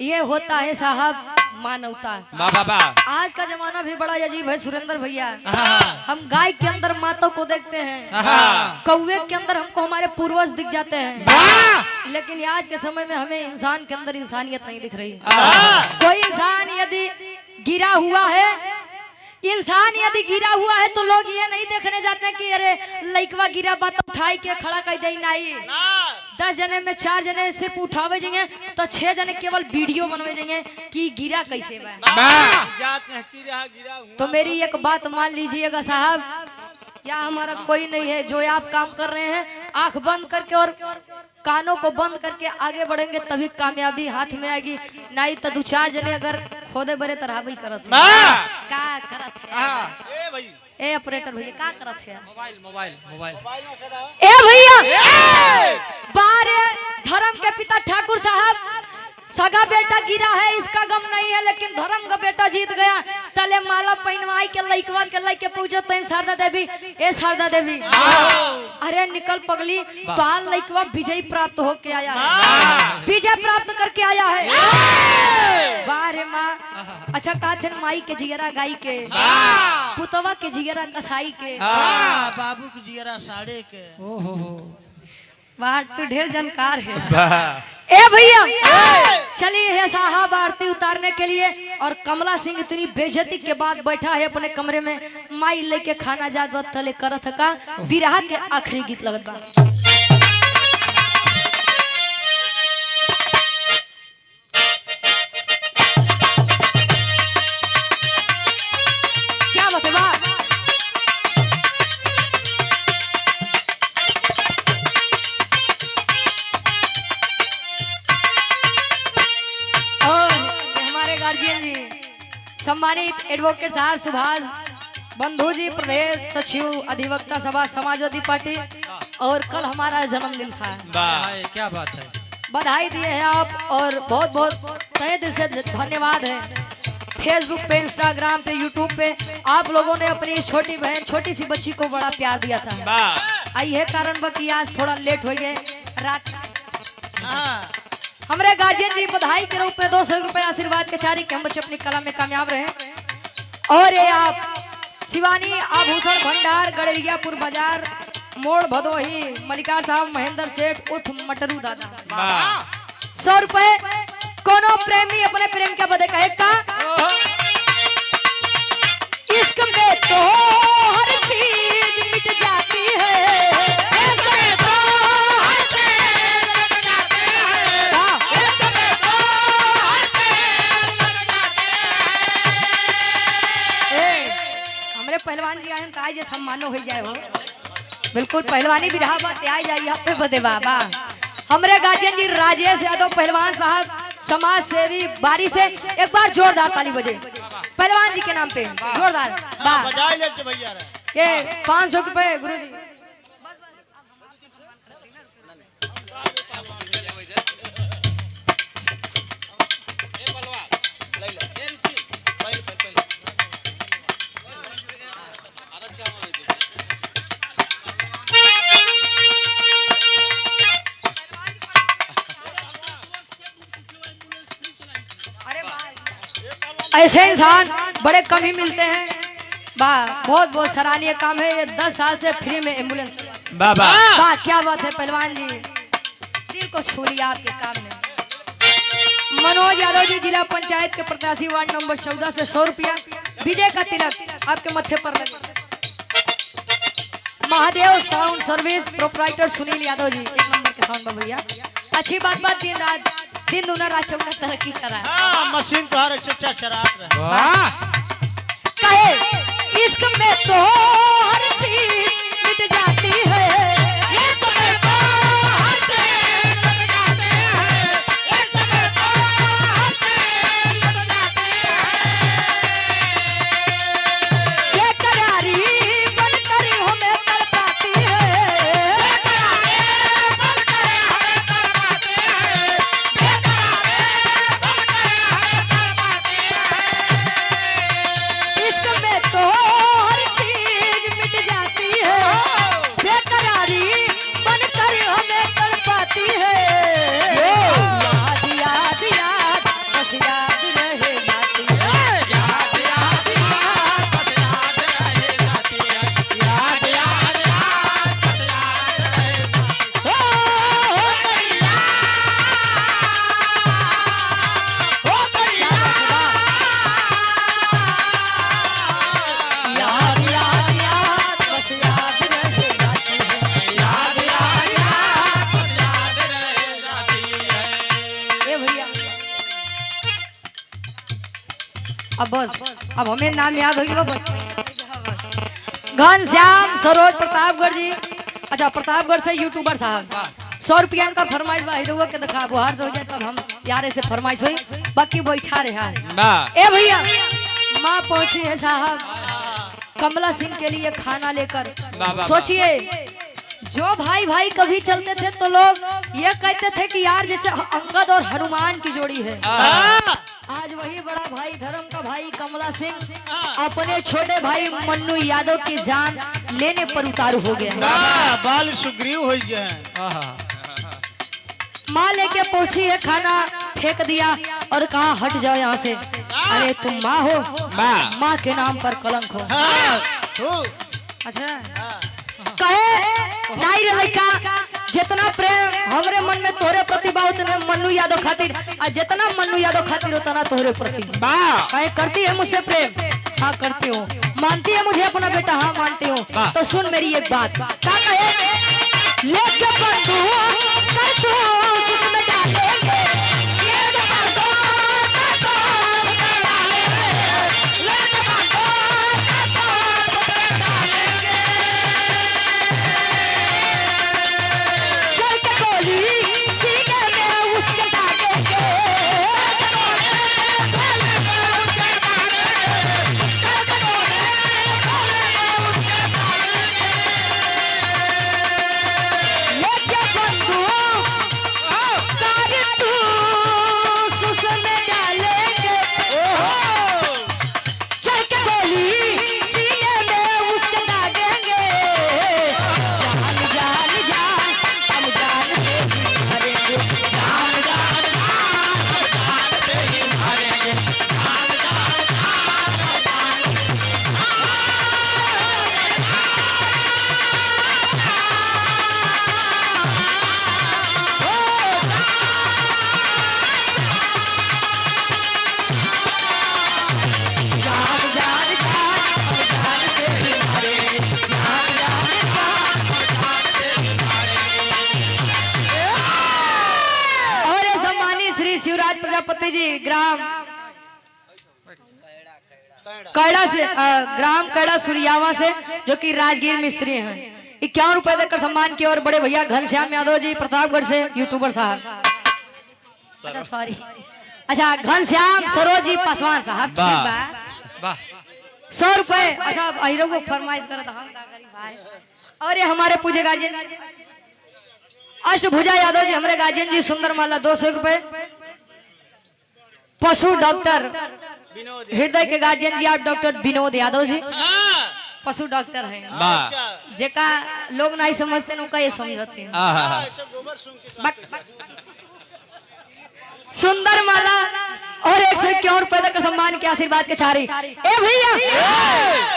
ये होता है साहब मानवता। आज का जमाना भी बड़ा अजीब है सुरेंद्र भैया। हम गाय के अंदर माता को देखते हैं, कौवे के अंदर हमको हमारे पूर्वज दिख जाते हैं, लेकिन आज के समय में हमें इंसान के अंदर इंसानियत नहीं दिख रही। कोई इंसान यदि गिरा हुआ है, इंसान यदि गिरा हुआ है तो लोग ये नहीं देखने जाते हैं कि अरे लइकवा गिरा बात उठाई के खड़ा कर दे, नहीं 10 जने में 4 जने सिर्फ उठावे जाएंगे तो 6 जने केवल वीडियो बनवे जाएंगे कि गिरा कैसे बा। तो मेरी एक बात मान लीजिएगा साहब, या हमारा कोई नहीं है, जो आप काम कर रहे हैं आंख बंद करके और कानों को बंद करके आगे बढ़ेंगे तभी कामयाबी हाथ में आएगी, नहीं तो 2-4 जने अगर खोदे बरे तरह भी करत है। का करत है ए ऑपरेटर भैया का करत है? मोबाइल मोबाइल मोबाइल ए भैया बारे धर्म के पिता ठाकुर साहब, सगा बेटा गिरा है इसका गम नहीं है, लेकिन धर्म का बेटा जीत गया। तले माला पहनवाई के लइकवा के लइके पूछत है शारदा देवी, ए शारदा देवी अरे निकल पगली, बाल लइकवा विजय प्राप्त होके आया है, विजय प्राप्त करके आया है। बारे माँ अच्छा कहते माई के जिगरा गाई के, पुतवा के जिगरा कसाई के, बाबू के जिगरा साड़े के। वाह तू ढेर जानकार है। ए भैया चलिए है साहब आरती उतारने के लिए, और कमला सिंह इतनी बेइज्जती के बाद बैठा है अपने कमरे में, माई लेके खाना जात वक्त तले करत का बिरहा के आखिरी गीत लगत बा। क्या बात है बा? गार्जियन जी सम्मानित एडवोकेट साहब सुभाष बंधु जी, प्रदेश सचिव अधिवक्ता सभा समाजवादी पार्टी, और कल हमारा जन्मदिन था। क्या बात है, बधाई दिए हैं आप, और बहुत बहुत तहे दिल से धन्यवाद है। फेसबुक पे, इंस्टाग्राम पे, यूट्यूब पे आप लोगों ने अपनी छोटी बहन छोटी सी बच्ची को बड़ा प्यार दिया था। आई है कारण बाकी आज थोड़ा लेट हो गए रात। हमारे गार्जियन जी बधाई के रूप में 200 रुपए आशीर्वाद के चारी के हम बच्चे अपनी कला में कामयाब रहे। और ये आप शिवानी आभूषण भंडार गड़रियापुर बाजार मोड़ भदोही मलिकार साहब महेंद्र सेठ उर्फ मटरू दादा 100 रुपए। कोनो प्रेमी अपने प्रेम के बदे कहे का इश्क में तो हर चीज मिट जाती है, इश्क में तो हर चीज मिट जाती है, इश्क में तो हर चीज मिट जाती है। हमरे पहलवान जी आए तो आज ये सम्मानो हो जाए हो बिल्कुल पहलवानी भी रहा बात आ जाइए आप पे बदे बाबा। हमरे गार्जियन जी राजेश यादव पहलवान साहब समाज सेवी बारी से एक बार जोरदार ताली बजे पहलवान जी के नाम पे जोरदार बजाई लेते भैया रे। ये 500 रुपए गुरु जी। ऐसे इंसान बड़े कम ही मिलते हैं। वाह बहुत बहुत सराहनीय काम है ये। 10 साल से फ्री में एम्बुलेंस। बाबा वाह क्या बात है पहलवान जी, दिल को छू लिया आपके काम ने। मनोज यादव जी जिला पंचायत के प्रत्याशी वार्ड नंबर 14 से 100 रुपया विजय का तिलक आपके मत्थे पर लगे। Mahadev sound service proprietor Sunil Yadav ji 1 number के साउंड पर भैया। अच्छी बात दिन रात दिन दूना रात चौका तरक्की करा। हाँ मशीन तो हर अच्छा चरात रहा। कहे इश्क में तो हर चीज मिट जाती है, इश्क में तो हर चीज मिट जाती है, इश्क में तो हर चीज मिट जाती है। ये करारी बनकर हमें तड़पाती है, ये करारी बनकर हमें तड़पाती है, ये करारी बनकर हमें तड़पाती है। इश्क में तो हर चीज मिट जाती है, बेकरारी बनकर हमें तड़पाती है। याद याद याद बस याद रह जाती है, याद याद याद बस याद रह जाती है, याद याद याद बस याद रह जाती है। ओ करिया याद याद याद बस याद रह जाती है, याद याद याद बस याद रह जाती है। ए भैया अब बस अब हमें नाम याद हो गया बस। घनश्याम सरोज प्रतापगढ़ जी, अच्छा प्रतापगढ़ से यूट्यूबर साहब 100 रुपया का फरमाइश बा हीरो के दिखा बुहार से हो जाए तब हम यारे से फरमाइश हुई बाकी बैठा रहा। ए भैया माँ पहुंची है साहब कमला सिंह के लिए खाना लेकर। सोचिए जो भाई भाई कभी चलते थे तो लोग ये कहते थे कि यार जैसे अंगद और हनुमान की जोड़ी है। आज वही बड़ा भाई धर्म का भाई कमला सिंह अपने छोटे भाई मन्नू यादव की जान लेने पर उतारू हो गए। बाल सुग्रीव हो गए। माँ लेके पहुंची है खाना फेंक दिया और कहा हट जाओ यहाँ से। अरे तुम माँ हो, माँ के नाम पर कलंक हो। अच्छा कहे नाई रे लड़का जितना प्रेम हमरे मन में तोरे प्रति बा उतने मन्नू यादव खातिर और जितना मन्नू यादव खातिर उतना तोरे प्रति। कहे करती है मुझसे प्रेम? हाँ करती हूँ। मानती है मुझे अपना बेटा? हाँ मानती हूँ। तो सुन मेरी एक बात। क्या कहे लेके बंदूक कर तू उसमें डालेंगे, लेके बंदूक कर तू उसमें डालेंगे, लेके बंदूक कर तू उसमें डालेंगे। चल के गोली सीने में उसके डालेंगे, चल के गोली सीने में उसके डालेंगे, चल के गोली उसके डालेंगे। लेके बंदूक श्री शिवराज प्रजापति जी ग्राम कैड़ा से ग्राम कैड़ा सुरियावा से, जो कि राजगीर मिस्त्री हैं, 51 रुपए देकर सम्मान किया। और बड़े भैया घनश्याम यादव जी प्रतापगढ़ से यूट्यूबर साहब, अच्छा सॉरी, अच्छा घनश्याम सरोज जी पासवान साहब, ठीक बा, 100 रुपए। अच्छा अहिरो को फरमाइश करता हम का करी भाई। और ये हमारे पूजे गार्जियन अष्टभुजा यादव जी, हमारे गार्जियन जी सुंदर माला 200 रुपए। पशु डॉक्टर हृदय के गार्जियन जी आप डॉक्टर विनोद यादव जी, पशु डॉक्टर है, जेका लोग नहीं समझते उनका ये समझते हैं। सुंदर माला और 151 रुपए तक सम्मान के आशीर्वाद के चारी। ए भैया,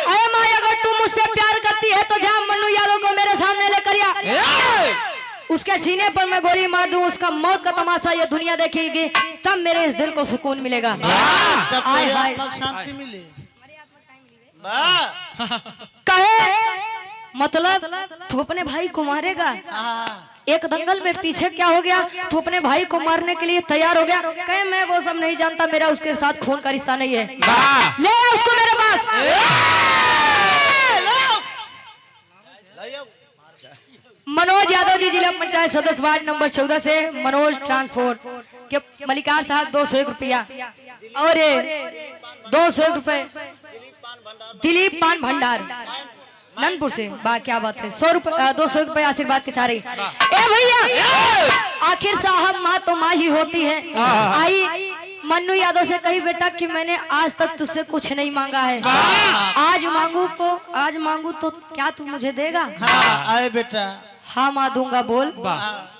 अरे माँ अगर तुम मुझसे प्यार करती है तो जा मन्नू यादव को मेरे सामने लेकर आ, उसके सीने पर मैं गोली मार दूं, उसका मौत का तमाशा ये दुनिया देखेगी, तब मेरे इस दिल को सुकून मिलेगा। आय हाय शांति मिले। कहे मतलब तू अपने भाई को मारेगा? एक दंगल में पीछे क्या हो गया, तू अपने भाई को मारने के लिए तैयार हो गया? कहे मैं वो सब नहीं जानता, मेरा उसके साथ खून का रिश्ता नहीं है, ले आ उसको मेरे पास। मनोज यादव जी जिला पंचायत सदस्य वार्ड नंबर 14 से मनोज ट्रांसपोर्ट के मलिकार साहब 201 रुपया। और 201 रुपए दिलीप पान भंडार नंदपुर से, बा क्या बात है, 200 रुपए आशीर्वाद के चारे। ए भैया, आखिर साहब माँ तो माँ ही होती है। आई मन्नू यादव से कही बेटा कि मैंने आज तक तुझसे कुछ नहीं मांगा है, आज मांगू तो क्या तू मुझे देगा? आए बेटा, हाँ माँ दूंगा, बोल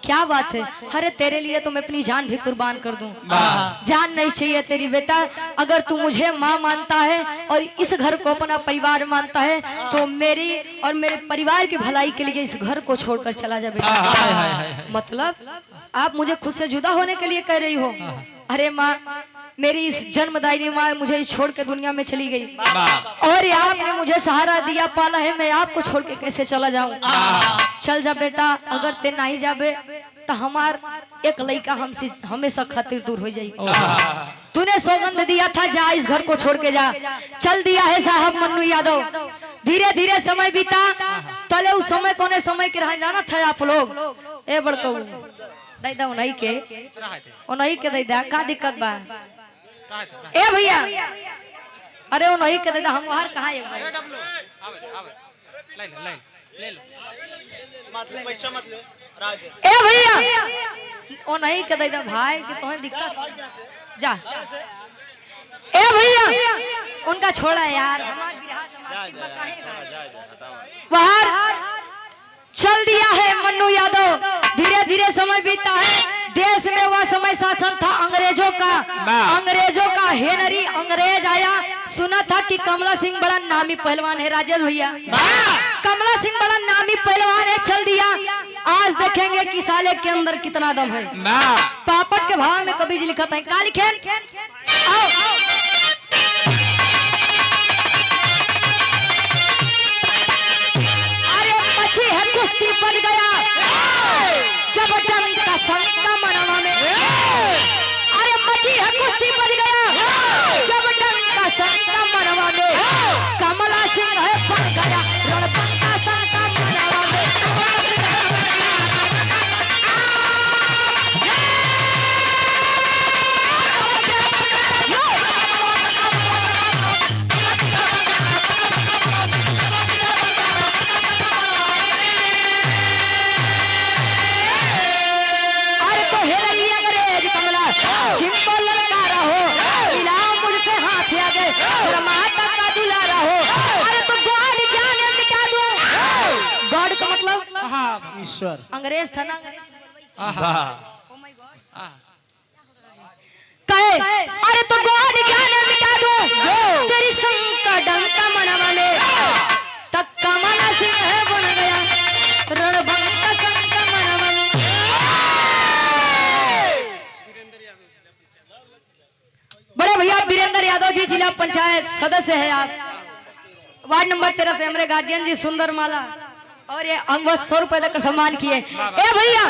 क्या बात है? अरे तेरे लिए तो मैं अपनी जान भी कुर्बान कर दूं, जान नहीं चाहिए तेरी बेटा। अगर तू मुझे माँ मानता है और इस घर को अपना परिवार मानता है तो मेरी और मेरे परिवार की भलाई के लिए इस घर को छोड़कर चला जा बेटा। मतलब आप मुझे खुद से जुदा होने के लिए कह रही हो? अरे माँ, मेरी इस जन्मदायिनी माँ मुझे छोड़ के दुनिया में चली गई और आपने मुझे सहारा दिया, पाला है, मैं आपको छोड़ के कैसे चला जाऊं? चल जा बेटा, अगर ते नहीं जाबे तो हमार एक लड़का हमसे हमेशा खातिर दूर हो जाएगी। तूने सौगंध दिया था, जा इस घर को छोड़ के जा। चल दिया है साहब मन्नू यादव। धीरे धीरे समय बीता, तले उस समय कोने समय के रह जाना था आप लोग। ए बड़को दैदा उन्हीं के दैदा का दिक्कत बा? ए भैया, अरे उन्हीं के दैदा, हम बाहर कहाँ ए भैया, ओ नहीं के दैदा भाई कि तुम्हें दिक्कत जा। ए भैया, उनका छोड़ा यार, हमारे बिरहा समाज की बाहर चल दिया है मन्नू यादव। धीरे धीरे समय बीता है, देश में वह समय शासन था अंग्रेजों का हेनरी अंग्रेज आया। सुना था कि कमला सिंह बड़ा नामी पहलवान है, राजेश भैया, कमला सिंह बड़ा नामी पहलवान है। चल दिया, आज देखेंगे कि साले के अंदर कितना दम है। पापड़ के भाव में कभी जी लिखा था, का लिखे? है कुश्ती बन गया जब डंक का संता मनवा में, अरे मची है कुश्ती बन गया जब डंक का संता मनवा में। कमला सिंह है बन गया रणपंत का संता मनवा में। ईश्वर अंग्रेज था ना, कहे अरे तो गॉड ज्ञान मिटा दो तेरी शंका डंका मनवा में। तब कमला सिंह है बन गया रणभंग का संता मनवा में। बड़े भैया वीरेंद्र यादव जी जिला पंचायत सदस्य है आप, वार्ड नंबर 13 से हमारे गार्जियन जी सुंदर माला और ये अंगवत 100 रुपए देकर सम्मान किए। ए भैया,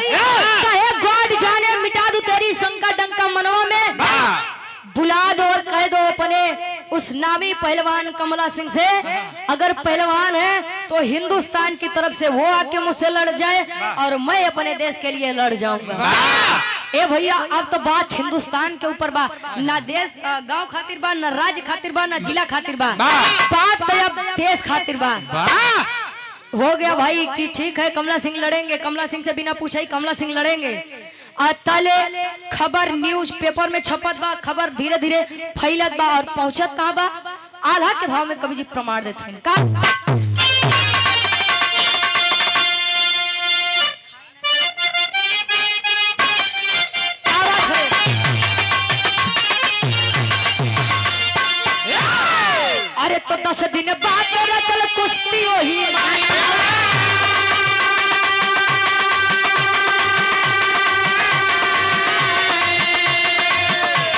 कहे गॉड जाने मिटा दूं तेरी शंका डंका मनवा बुला दो और कह दो अपने उस नामी पहलवान कमला सिंह से, अगर पहलवान है तो हिंदुस्तान की तरफ से वो आके मुझसे लड़ जाए और मैं अपने देश के लिए लड़ जाऊंगा। ए भैया अब तो बात हिंदुस्तान के ऊपर बा, ना देश गांव खातिर बा, ना राज्य खातिर बा, ना जिला खातिर बा, बात तो अब देश खातिर बा। हो गया भाई कि ठीक है कमला सिंह लड़ेंगे, कमला सिंह से बिना पूछा ही कमला सिंह लड़ेंगे। तले खबर न्यूज पेपर में छपत बा, खबर धीरे धीरे फैलत बा और पहुंचत कहाँ बा, आल्हा के भाव में कवि जी प्रमाण देते हैं का अरे तो 10 दिन बाद मेरा चल कुश्ती वही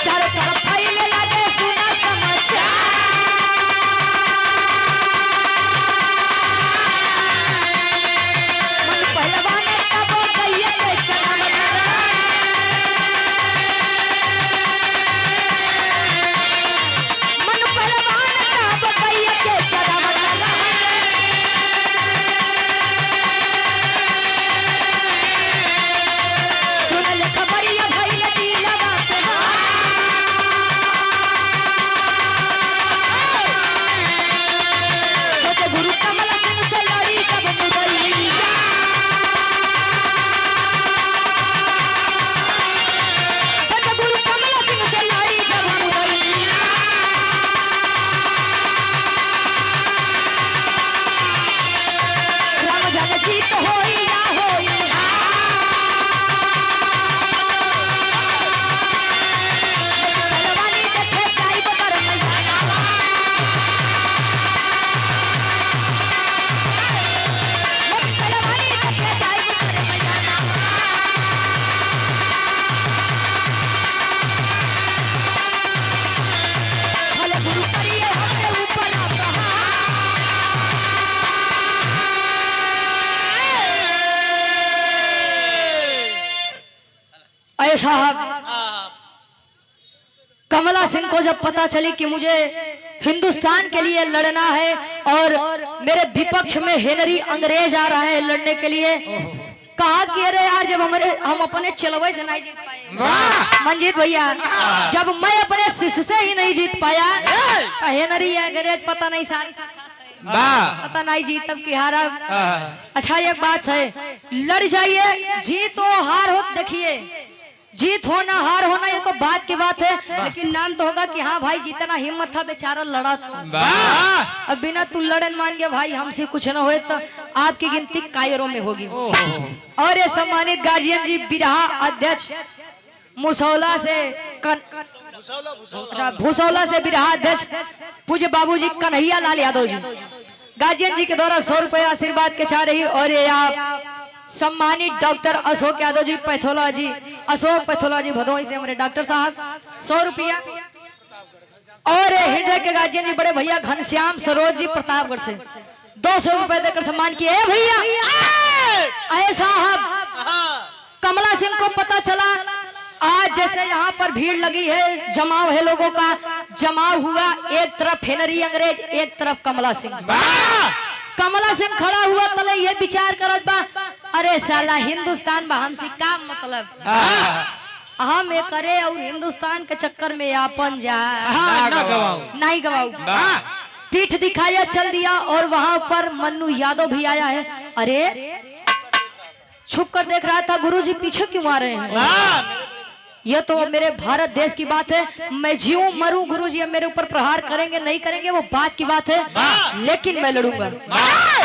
चारों तरफ फैले लगे सुना समाचार, मन पहलवान तब गई के चला मन पहलवान तब गई के चला सुनल खबरिया भइल दिलवा से सोचे गुरु कमला सिंह से लड़ी कब मुरैया, सोचे गुरु कमला सिंह से लड़ी जब मुरैया, राम जग जीत होई या होई पहलवानी देखे जाई बकर मैदानवा, पहलवानी देखे जाई बकर मैदानवा, भले गुरु करिए हमरे ऊपर प्रहार। अरे साहब कमला सिंह को जब पता चली कि मुझे हिंदुस्तान के लिए लड़ना है और मेरे विपक्ष में हेनरी अंग्रेज आ रहा है लड़ने के लिए, कहा कि अरे यार जब हम अपने चलवे से नहीं जीत पाए मंजीत भैया, जब मैं अपने शिष्य से ही नहीं जीत पाया तो हेनरी अंग्रेज पता नहीं पता नहीं जीत तब की हारा। अच्छा एक बात है, लड़ जाइए, जीत हो हार हो देखिए, जीत होना हार होना ये तो बात की बात है, लेकिन नाम तो होगा कि हाँ भाई जितना हिम्मत था बेचारा लड़ा तो। अब बिना तू लड़न मान गया भाई हमसे कुछ न होए तो आपकी गिनती कायरों में होगी। और ये सम्मानित गार्जियन जी बिरहा अध्यक्ष मुसौला से भूसौला से बिरहा अध्यक्ष पूज्य बाबूजी कन्हैया लाल यादव जी गार्जियन जी के द्वारा 100 रुपए आशीर्वाद के चाह रही। और ये आप सम्मानित doctor Ashok Yadav ji pathology, Ashok pathology Bhadohi से हमारे डॉक्टर साहब 100 रुपया। और हृदय के गार्जियन जी बड़े भैया घनश्याम सरोज जी प्रतापगढ़ से 200 रुपए देकर सम्मान किए। भैया अरे साहब कमला सिंह को पता चला आज जैसे यहाँ पर भीड़ लगी है, जमाव है लोगों का, जमाव हुआ, एक तरफ हेनरी अंग्रेज एक तरफ कमला सिंह। कमला सिंह खड़ा हुआ तले ये विचार करत बा, अरे साला हिंदुस्तान बा हमसे का मतलब, हम ये करे और हिंदुस्तान के चक्कर में अपन जा नहीं गवाऊ। पीठ दिखाया चल दिया और वहां पर मन्नू यादव भी आया है। अरे छुप कर देख रहा था गुरुजी पीछे क्यों आ रहे हैं, यह तो मेरे भारत देश की बात है, मैं जीऊं मरूं गुरुजी अब मेरे ऊपर प्रहार करेंगे नहीं करेंगे वो बात की बात है, लेकिन मैं लड़ूंगा।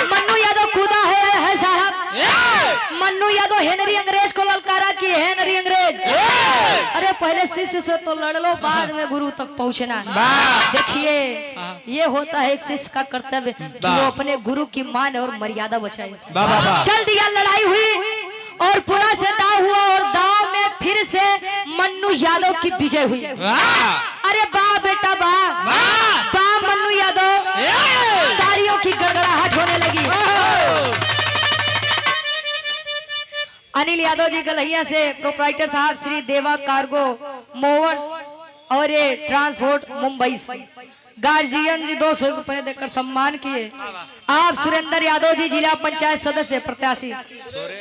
मन्नू यादव कूदा है साहब, मन्नू यादव हेनरी अंग्रेज को ललकारा कि हेनरी अंग्रेज, अरे पहले शिष्य से तो लड़ लो बाद में गुरु तक पहुंचना। देखिए ये होता है एक शिष्य का कर्तव्य कि वो अपने गुरु की मान और मर्यादा बचाए। चल दिया, लड़ाई हुई और पुनः से दाव हुआ और दाव में फिर से मन्नू यादव की विजय हुई। अरे वाह बेटा वाह वाह मन्नू यादव, तालियों की गड़गड़ाहट होने लगी। अनिल यादव जी गलहिया से प्रोप्राइटर साहब श्री देवा कार्गो मोवर्स और ये ट्रांसपोर्ट मुंबई से गार्जियन जी 200 रुपए देकर सम्मान किए। आप सुरेंद्र यादव जी जिला पंचायत सदस्य प्रत्याशी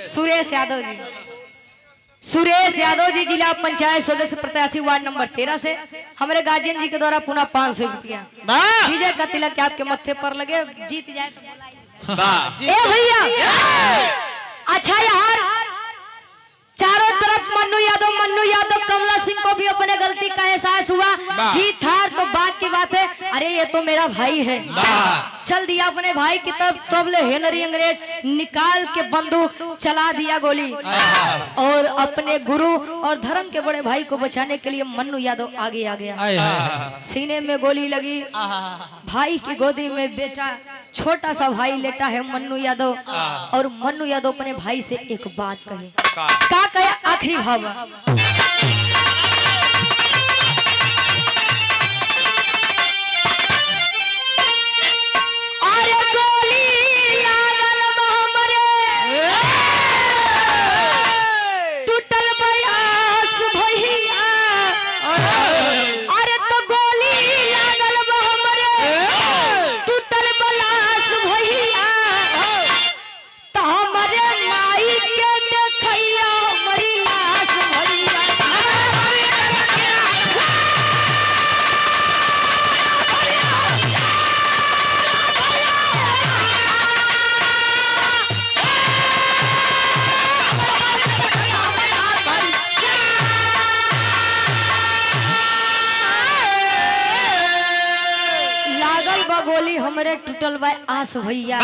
सुरेश यादव जी, सुरेश यादव जी जिला पंचायत सदस्य प्रत्याशी वार्ड नंबर 13 से हमारे गार्जियन जी के द्वारा पुनः 500 रुपया विजय का तिलक के आपके मत्थे पर लगे। जीत जाए तो ए भैया अच्छा यार, चारों तरफ मन्नू यादव कमला सिंह को भी अपने गलती का एहसास हुआ। जीत हार तो बात की बात है, अरे ये तो मेरा भाई है। चल दिया अपने भाई की तरफ, तब ले हेनरी अंग्रेज निकाल के बंदूक चला दिया गोली, और अपने गुरु और धर्म के बड़े भाई को बचाने के लिए मन्नू यादव आगे आ गया। सीने में गोली लगी, भाई की गोदी में बेटा छोटा सा भाई लेटा है मन्नू यादव, और मन्नू यादव अपने भाई से एक बात कही। का कहे आखिरी भाव गोली हमारे टूटल बा आस भैया,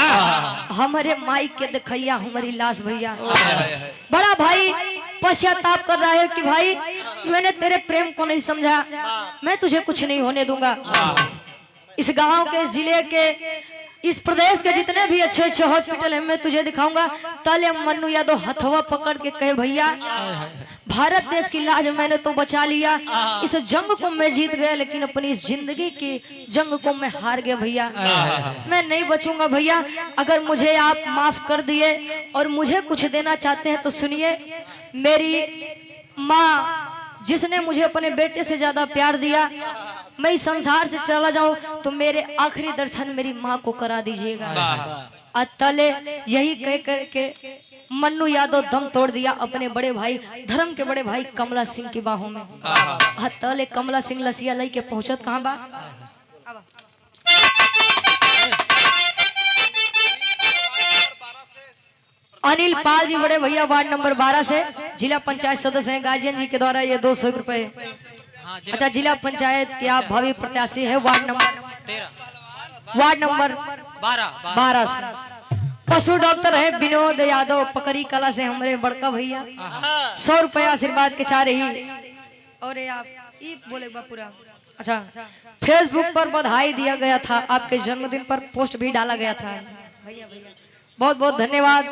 हमारे माई के देखैया हमारी लाश भैया। बड़ा भाई पश्चाताप कर रहा है कि भाई मैंने तेरे प्रेम को नहीं समझा, मैं तुझे कुछ नहीं होने दूंगा। इस गांव के, जिले के, इस प्रदेश के जितने भी अच्छे अच्छे हॉस्पिटल है मैं तुझे दिखाऊंगा। तले मन्नू यादव हथवा पकड़ के कहे भैया भारत देश की लाज मैंने तो बचा लिया, इस जंग को मैं जीत गया, लेकिन अपनी इस जिंदगी की जंग को मैं हार गया भैया, मैं नहीं बचूंगा भैया। अगर मुझे आप माफ कर दिए और मुझे कुछ देना चाहते हैं तो सुनिए, मेरी माँ जिसने मुझे अपने बेटे से ज्यादा प्यार दिया, मैं इस संसार से चला जाऊं तो मेरे आखिरी दर्शन मेरी माँ को करा दीजिएगा। तले यही कह करके मन्नू यादव दम तोड़ दिया अपने बड़े भाई, धर्म के बड़े भाई कमला सिंह की बाहों में। तले कमला सिंह लसिया लई के पहुंचत कहाँ बा, अनिल पाल जी बड़े भैया वार्ड नंबर 12 से जिला पंचायत सदस्य हैं, गार्जियन जी के द्वारा ये 200 रुपए। अच्छा, जिला पंचायत के आप भावी प्रत्याशी है वार्ड नंबर 12 से। पशु डॉक्टर है विनोद यादव पकड़ी कला से हमारे बड़का भैया 100 रुपया आशीर्वाद के चाह रही। और आप ये बोले पूरा। अच्छा, फेसबुक पर बधाई दिया गया था, आपके जन्मदिन पर पोस्ट भी डाला गया था। भैया बहुत बहुत धन्यवाद,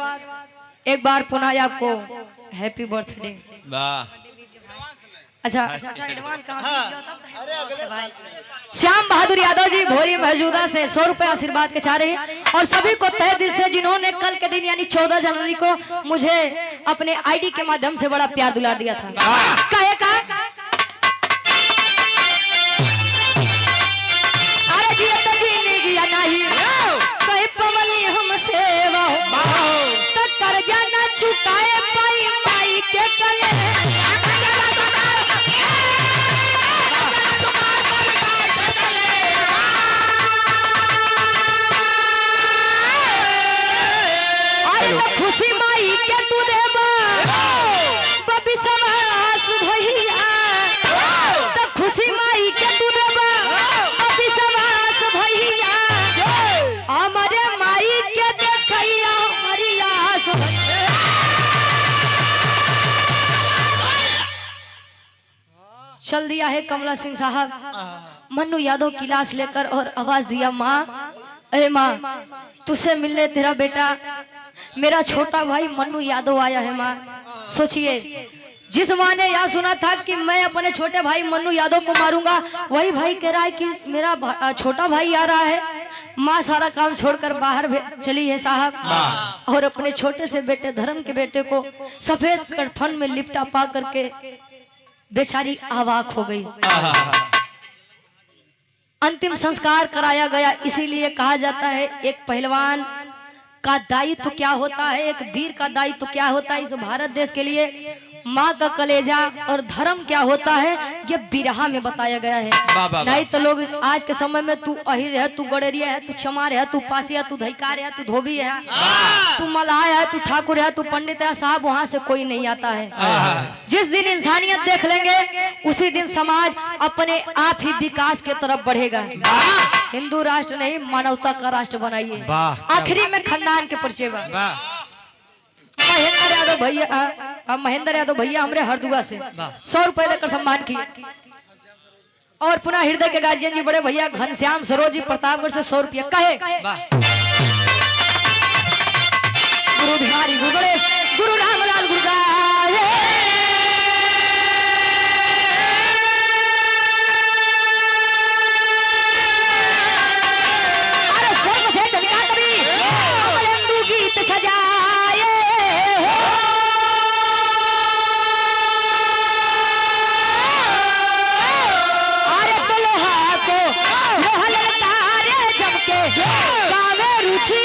एक बार पुनः आपको हैप्पी बर्थडे। अच्छा एडवांस श्याम बहादुर यादव जी भोरी मौजूदा से 100 रुपए आशीर्वाद के चाह रहे हैं, और सभी को तहे दिल से जिन्होंने कल के दिन यानी 14 जनवरी को मुझे अपने आईडी के माध्यम से बड़ा प्यार दुलार दिया था। कहे का अरे जी तो जीने गया नहीं कहीं पवनी हम सेवा तो कर्जा न चुकाए पाई माई के कले। खुशी माई के तू देबा बबी सवास भैया, तो खुशी माई के तू देबा बबी सवास भैया, हमारे माई के देखैया हमारी आस। चल दिया है कमला सिंह साहब मन्नू यादव की लाश लेकर और आवाज दिया, माँ अरे माँ तुझसे मिलने तेरा बेटा मेरा छोटा भाई मन्नू यादव आया है। माँ सोचिए, जिस माँ ने यह सुना था कि मैं अपने छोटे भाई मन्नू यादव को मारूंगा, वही भाई कह रहा है कि मेरा छोटा भाई आ रहा है। माँ सारा काम छोड़कर बाहर चली है साहब, और अपने छोटे से बेटे धर्म के बेटे को सफेद कफन में लिपटा पा करके बेचारी अवाक हो गई। अंतिम संस्कार कराया गया। इसीलिए कहा जाता है एक पहलवान का दायित्व क्या होता है, एक वीर का दायित्व क्या होता है। इस भारत देश के लिए माँ का कलेजा और धर्म क्या होता है, ये बिरहा में बताया गया है। नहीं तो लोग आज के समय में तू अहिर है, तू गड़ेरिया है, तू चमार है, तू पासी है, तू धैकार है, तू धोबी है, तू मलाह है, तू ठाकुर है, तू पंडित है, साहब वहां से कोई नहीं आता है। जिस दिन इंसानियत देख लेंगे उसी दिन समाज अपने आप ही विकास के तरफ बढ़ेगा। हिंदू राष्ट्र नहीं, मानवता का राष्ट्र बनाइए। आखिरी में खानदान के परिचय महेंद्र यादव भैया, महेंद्र यादव भैया हमारे हरदुआ से 100 रुपए लेकर सम्मान किए। और पुनः हृदय के गार्जियन जी बड़े भैया घनश्याम सरोज जी प्रतापगढ़ से 100 रुपया कहे। गुरु बिहारी गुरु गणेश गुरु रामलाल गुरुदास। अरे स्वर्ग से चमका कभी अमलेंदु गीत सजाए। लोहा ललकारे जब के गावे रुचि